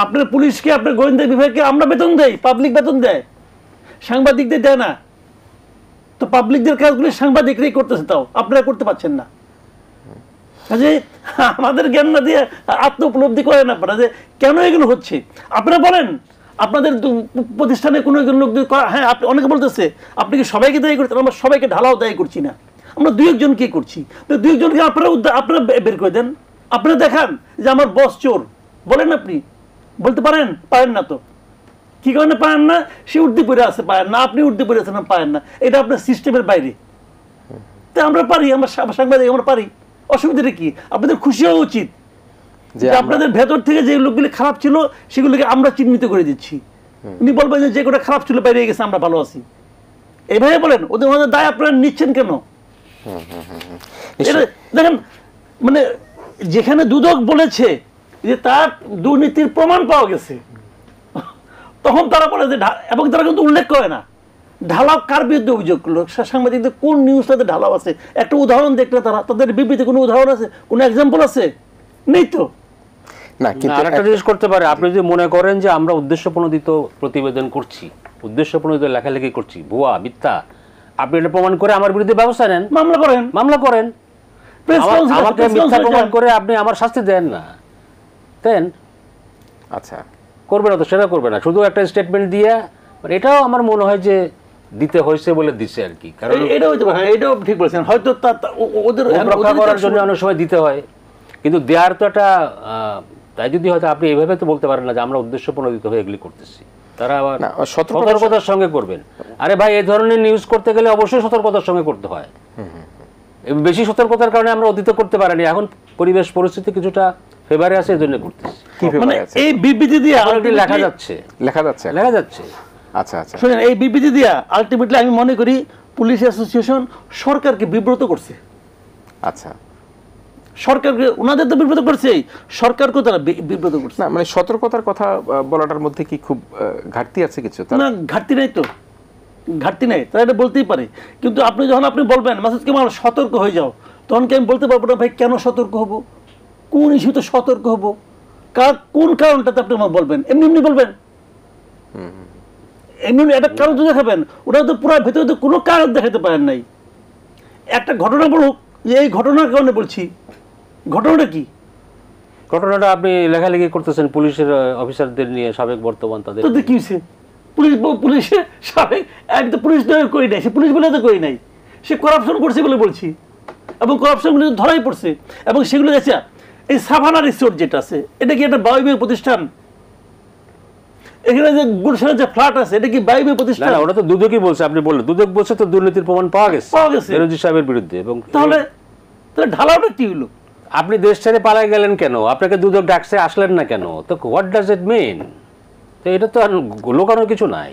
B: আপনার পুলিশকে, আপনার গোয়েন্দা বিভাগকে আমরা বেতন দেই, পাবলিক বেতন দেয়, সাংবাদিকদের দেয় না। তো পাবলিকদের কাজগুলি সাংবাদিকরাই করতেছে, তাও আপনারা করতে পারছেন না। কাজে আমাদের জ্ঞান না দিয়ে আত্ম উপলব্ধি করেন আপনারা যে কেন এগুলো হচ্ছে। আপনারা বলেন আপনাদের প্রতিষ্ঠানে কোনো লোক, হ্যাঁ অনেকে বলতেছে আপনি কি সবাইকে দায়ী করছেন? আমরা সবাইকে ঢালাও দায়ী করছি না, আমরা দুই একজনকে করছি। তো দুই একজনকে আপনারা বের করে দেন, আপনারা দেখান যে আমার বস চোর, বলেন। আপনি বলতে পারেন? পারেন না। তো কি কারণে পারেন না? সে উর্দি পড়ে আছে, পারেন না। আপনি উর্দি পড়ে আছেন, পারেন না। এটা আপনার সিস্টেমের বাইরে। তো আমরা পারি, আমরা সাংবাদিক, আমরা পারি, অসুবিধাটা কি? আপনাদের খুশি হওয়া উচিত যে আপনাদের ভেতর থেকে যে লোকগুলি খারাপ ছিল সেগুলোকে আমরা চিহ্নিত করে দিচ্ছি। উনি বলবেন যে কটা খারাপ ছিল বাইরে গেছে, আমরা ভালো আছি, এইভাবে বলেন। ওদের দায় আপনারা নিচ্ছেন কেন? দেখেন, মানে যেখানে দুদক বলেছে যে তার দুর্নীতির প্রমাণ পাওয়া গেছে, তখন তারা বলে যে, এবং তারা কিন্তু উল্লেখ করে না ঢালাও কার বিরুদ্ধে অভিযোগ করলো, সাংবাদিকদের কোন নিউজটাতে ঢালাও আছে, একটা উদাহরণ দেখলে তারা, তাদের বিবৃতি কোনো উদাহরণ আছে, কোনো এক্সাম্পল আছে? নেই তো।
C: না, কিন্তু একটা জিনিস করতে পারে, আপনি যদি মনে করেন যে আমরা উদ্দেশ্যপ্রণোদিত প্রতিবেদন করছি, উদ্দেশ্যপ্রণোদিত লেখালেখি করছি, ভুয়া মিথ্যা, আপনি এটা প্রমাণ করে আমার বিরুদ্ধে ব্যবস্থা নেন, মামলা করেন। আমাকে মিথ্যা প্রমাণ করে আপনি আমার শাস্তি দেন না, দেন।
A: আচ্ছা,
C: করবে না তো, সেটা করবে না, শুধু একটা স্টেটমেন্ট দিয়ে। এটাও আমার মনে হয় যে দিতে হয়েছে বলে দিছে আর কি, কারণ
B: এটাও এটাও ঠিক বলেছেন, হয়তো ওদের
C: রক্ষা করার জন্য অনেক সময় দিতে হয়, কিন্তু দেওয়ার তো একটা, তাই যদি হয়তো আপনি এইভাবে তো বলতে পারেন না যে আমরা উদ্দেশ্যপ্রণোদিত হয়ে এগুলি করতেছি। তারা আবার সতর্কতার সঙ্গে করবেন। আরে ভাই, এই ধরনের নিউজ করতে গেলে অবশ্যই সতর্কতার সঙ্গে করতে হয়। বেশি সতর্কতার কারণে আমরা অতীত করতে পারিনি, এখন পরিবেশ পরিস্থিতি কিছুটা ফেভারে আছে, এই জন্য করতেছি।
B: মানে এই বিবৃতি দিয়ে
C: লেখা যাচ্ছে।
A: আচ্ছা আচ্ছা,
B: শুনেন, এই বিবৃতি দিয়া আলটিমেটলি আমি মনে করি পুলিশ অ্যাসোসিয়েশন সরকারকে বিব্রত করছে।
A: আচ্ছা,
B: সরকারকে, ওনাদের তো বিব্রত করছে, সরকারকেও তারা বিব্রত করছে।
A: না মানে সতর্কতার কথা বলাটার মধ্যে কি খুব ঘাটতি আছে কিছু?
B: না, ঘাটতি নাই তো, ঘাটতি নাই, তারা এটা বলতেই পারে। কিন্তু আপনি যখন আপনি বলবেন মাসুদ কামাল সতর্ক হয়ে যাও, তখন কি আমি বলতে পারবো না ভাই কেন সতর্ক হব, কোন ইস্যুতে সতর্ক হব, কোন কারণটাতে আপনি আমার বলবেন? এমনি এমনি বলবেন? এমনি একটা কারণ তো দেখাবেন। ওরা তো পুরো ভেতরে তো কোনো কারণ দেখাতে পারেন নাই। একটা ঘটনা বলুক যে এই ঘটনার কারণে বলছি, ঘটনাটা কি?
C: ঘটনাটা আপনি লেখালেখি করতেছেন পুলিশের অফিসারদের নিয়ে, সাবেক বর্তমান, তাদের
B: তো কি হয়েছে? পুলিশের সাবেক একদম পুলিশ করি নাই, সে পুলিশ বলে তো করি নাই, সে করাপশন করছে বলে বলছি, এবং করাপশনগুলো ধরাই পড়ছে, এবং সেগুলো গেছে। এই সাভানা রিসোর্ট যেটা আছে, এটা কি একটা বায়ুবীয় প্রতিষ্ঠান? এখানে যে গুলশানের যে ফ্ল্যাট আছে, এটা কি বায়ুবীয় প্রতিষ্ঠান?
C: ওটা তো দুদকই বলছে, আপনি বললেন দুদক বলছে তো দুর্নীতির প্রমাণ পাওয়া গেছে বেনজির সাহেবের বিরুদ্ধে। এবং
B: তাহলে ঢালাওটা কি হলো?
C: আপনি দেশ ছেড়ে পালায় গেলেন কেন? আপনাকে দুদক ডাকছে, আসলেন না কেন? তো হোয়াট ডাজ ইট মিন? তো এটা তো আর লোকানোর কিছু নাই,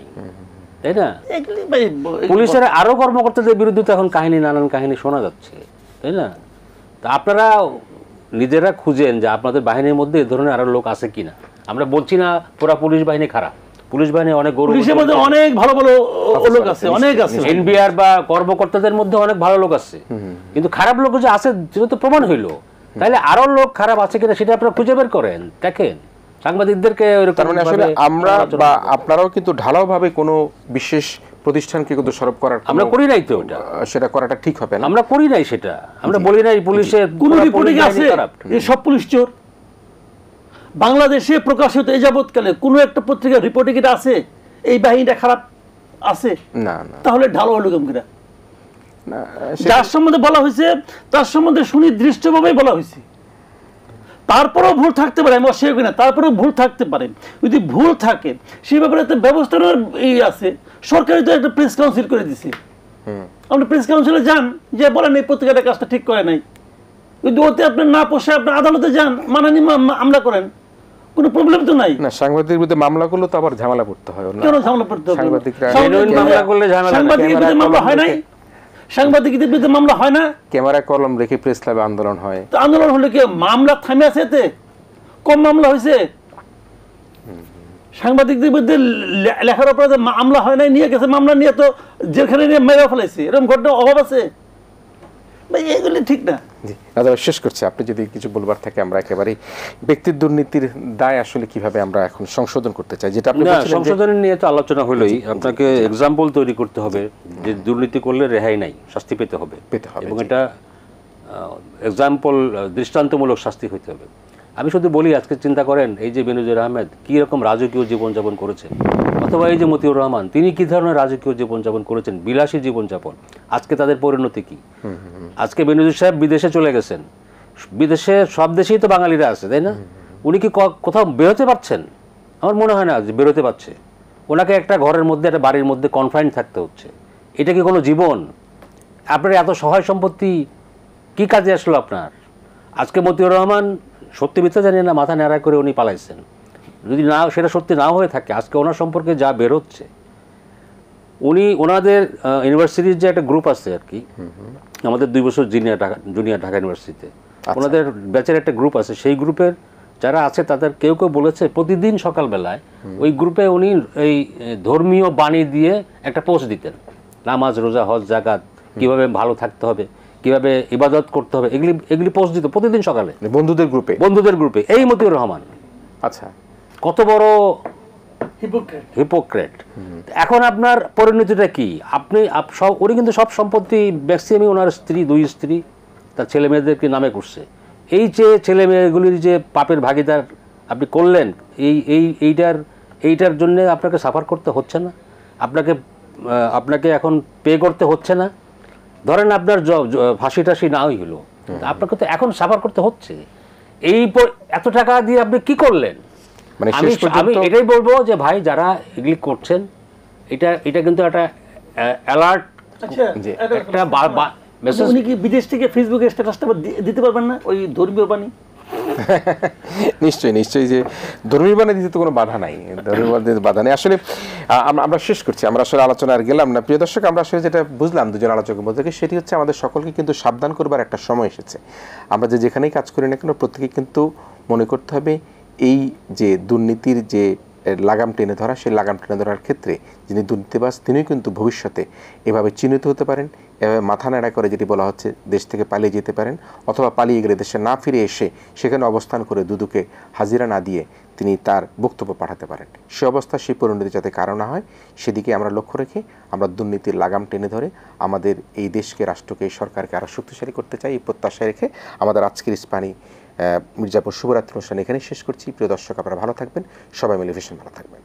C: তাই না? পুলিশের আরো কর্মকর্তাদের বিরুদ্ধে তো এখন নানান কাহিনী শোনা যাচ্ছে, তাই না? তা আপনারা নিজেরা খুঁজেন যে আপনাদের বাহিনীর মধ্যে এই ধরনের আরো লোক আছে কিনা। আমরা বলছি না পুরা পুলিশ বাহিনী খারাপ, পুলিশ বাহিনী অনেক
B: পুলিশের মধ্যে অনেক ভালো ভালো লোক আছে, অনেক আছে।
C: এনবিআর বা কর্মকর্তাদের মধ্যে অনেক ভালো লোক আছে, কিন্তু খারাপ লোক যে আছে সেটা তো প্রমাণ হইলো। তাহলে আরো লোক খারাপ আছে কিনা সেটা আপনারা খুঁজে বের করেন, দেখেন। সাংবাদিকদেরকে
A: তার মানে আসলে আমরা বা আপনারাও কিন্তু ঢালাও ভাবে কোনো বিশেষ প্রতিষ্ঠানকে কিন্তু সরব করার
C: আমরা করি নাই তো ওটা,
A: সেটা করাটা ঠিক হবে না।
C: আমরা করি নাই সেটা, আমরা বলি নাই পুলিশের
B: কোন
C: পুলিশ
B: রিপোর্টে
C: বাহিনী
B: আছে
C: খারাপ।
B: এই সব পুলিশ চোর? বাংলাদেশে প্রকাশিত এই যাবৎকালে কোনো একটা পত্রিকার রিপোর্টে কি এটা আছে এই বাহিনীটা খারাপ আছে?
A: না না
B: তাহলে ঢালো হলো কেমন করে?
A: না,
B: যার সম্বন্ধে বলা হয়েছে তার সম্বন্ধে সুনির্দিষ্টভাবেই বলা হয়েছে। তারপরেও ভুল থাকতে পারে, আমি অস্বীকার করি না, তারপরেও ভুল থাকতে পারে। যদি ভুল থাকে সেই ব্যাপারে একটা ব্যবস্থা নেওয়ার আছে। সরকারি তো একটা প্রেস কাউন্সিল করে দিছে, আপনি প্রেস কাউন্সিলে যান, যে বলেন এই পত্রিকাটা কাজটা ঠিক করে নাই। যদি ওতে আপনার না পোষায় আপনি আদালতে যান, মানানি মামলা করেন, কোনো প্রবলেম তো নাই।
A: না, সাংবাদিকের বিরুদ্ধে মামলা করলে তো আবার ঝামেলা পড়তে হয় না।
B: কেন ঝামেলা পড়তে হবে?
A: সাংবাদিকরা
C: মামলা করলে ঝামেলা নাই।
B: সাংবাদিকের বিরুদ্ধে মামলা হয় নাই? সাংবাদিকদের বিরুদ্ধে মামলা হয় না?
A: ক্যামেরা কলম রেখে প্রেস ক্লাবে আন্দোলন হয়।
B: তো আন্দোলন হলে কি মামলা থামে আছে? এতে কম মামলা হয়েছে? সাংবাদিকদের বিরুদ্ধে লেখার অপরাধে মামলা হয় নাই, নিয়ে গেছে মামলা নিয়ে তো জেলখানে নিয়ে মেরে ফেলাইছে, এরকম ঘটনা অভাব আছে ভাই, এগুলি ঠিক না।
A: জি দাদা, শেষ করছি, আপনি যদি কিছু বলবার থাকে। আমরা একেবারেই ব্যক্তির দুর্নীতির দায় আসলে কিভাবে আমরা এখন সংশোধন করতে চাই, যেটা আপনি
C: না,
A: বলছিলেন যে-
C: সংশোধনের নিয়ে তো আলোচনা হলোই। আপনাকে এক্সাম্পল তৈরি করতে হবে যে দুর্নীতি করলে রেহাই নাই, শাস্তি পেতে হবে, এবং এটা এক্সাম্পল দৃষ্টান্তমূলক শাস্তি হতে হবে। আমি শুধু বলি, আজকে চিন্তা করেন এই যে বেনজির আহমেদ কী রকম রাজকীয় জীবনযাপন করেছেন, অথবা এই যে মতিউর রহমান তিনি কী ধরনের রাজকীয় জীবনযাপন করেছেন, বিলাসী জীবনযাপন। আজকে তাদের পরিণতি কি? আজকে বেনজির সাহেব বিদেশে চলে গেছেন, বিদেশে সব দেশেই তো বাঙালিরা আছে, তাই না? উনি কি কোথাও বেরোতে পারছেন? আমার মনে হয় না যে বেরোতে পারছে। ওনাকে একটা ঘরের মধ্যে, একটা বাড়ির মধ্যে কনফাইন্ড থাকতে হচ্ছে। এটা কি কোনো জীবন? আপনার এত সহায় সম্পত্তি কি কাজে আসলো আপনার? আজকে মতিউর রহমান সত্যি মিথ্যা জানি না, মাথা ন্যাড়া করে উনি পালাইছেন। যদি না সেটা সত্যি নাও হয়ে থাকে, আজকে ওনার সম্পর্কে যা বেরোচ্ছে, উনি ওনাদের ইউনিভার্সিটির যে একটা গ্রুপ আছে আর কি, আমাদের 2 বছর জুনিয়র ঢাকা ইউনিভার্সিটিতে ওনাদের ব্যাচের একটা গ্রুপ আছে, সেই গ্রুপের যারা আছে তাদের কেউ কেউ বলেছে প্রতিদিন সকালবেলায় ওই গ্রুপে উনি এই ধর্মীয় বাণী দিয়ে একটা পোস্ট দিতেন, নামাজ রোজা হজ জাকাত কীভাবে ভালো থাকতে হবে, কিভাবে ইবাদত করতে হবে, এগুলি পোস্ট দিত প্রতিদিন সকালে বন্ধুদের গ্রুপে। এই মতিউর রহমান
A: আচ্ছা
C: কত বড় হিপোক্রেট। এখন আপনার পরিণতিটা কি? উনি কিন্তু সব সম্পত্তি ম্যাক্সিমামই ওনার স্ত্রী, 2 স্ত্রী, তার ছেলে মেয়েদেরকে নামে করছে। এই যে ছেলে মেয়েগুলির যে পাপের ভাগিদার আপনি করলেন, এইটার জন্য আপনাকে সাফার করতে হচ্ছে না? আপনাকে এখন পে করতে হচ্ছে না? ধরেন আপনার ফাঁসি টাসি নাই হলো, আপনাকে তো এখন সাফার করতে হচ্ছে। এত টাকা দিয়ে আপনি কি করলেন?
A: মানে
C: আমি এটাই বলবো যে ভাই, যারা এগুলি করছেন, এটা কিন্তু একটা অ্যালার্ট, একটা মেসেজ।
B: উনি কি বিদেশ থেকে ফেসবুকে স্ট্যাটাসটা দিতে পারবেন না ওই ধর্মীয় বাণী?
A: নিশ্চয়ই যে ধর্মীয় বাণী দিতে তো কোনো বাধা নাই, ধর্মীয় বাণী দিতে বাধা নেই। আসলে আমরা শেষ করছি, আমরা আসলে আলোচনা আর গেলাম না। প্রিয় দর্শক, আমরা আসলে যেটা বুঝলাম দুজন আলোচকের মধ্যে, সেটি হচ্ছে আমাদের সকলকে কিন্তু সাবধান করবার একটা সময় এসেছে। আমরা যেখানেই কাজ করি না কেন, প্রত্যেকে কিন্তু মনে করতে হবে এই যে দুর্নীতির যে লাগাম টেনে ধরা, সেই লাগাম টেনে ধরার ক্ষেত্রে যিনি দুর্নীতিবাজ তিনিও কিন্তু ভবিষ্যতে এভাবে চিহ্নিত হতে পারেন, এভাবে মাথা নাড়া করে যেটি বলা হচ্ছে দেশ থেকে পালিয়ে যেতে পারেন, অথবা পালিয়ে গেলে দেশে না ফিরে এসে সেখানে অবস্থান করে দুদুকে হাজিরা না দিয়ে তিনি তার বক্তব্য পাঠাতে পারেন। সে অবস্থা, সেই পরিণতি যাতে কারো না হয়, সেদিকে আমরা লক্ষ্য রেখে আমরা দুর্নীতির লাগাম টেনে ধরে আমাদের এই দেশকে, রাষ্ট্রকে, এই সরকারকে আরও শক্তিশালী করতে চাই। এই প্রত্যাশায় রেখে আমাদের আজকের ইস্পাহানি মির্জাপুর শুভরাত্রি অনুষ্ঠান এখানেই শেষ করছি। প্রিয় দর্শক, আপনারা ভালো থাকবেন, সবাই মিলে ভীষণ ভালো থাকবেন।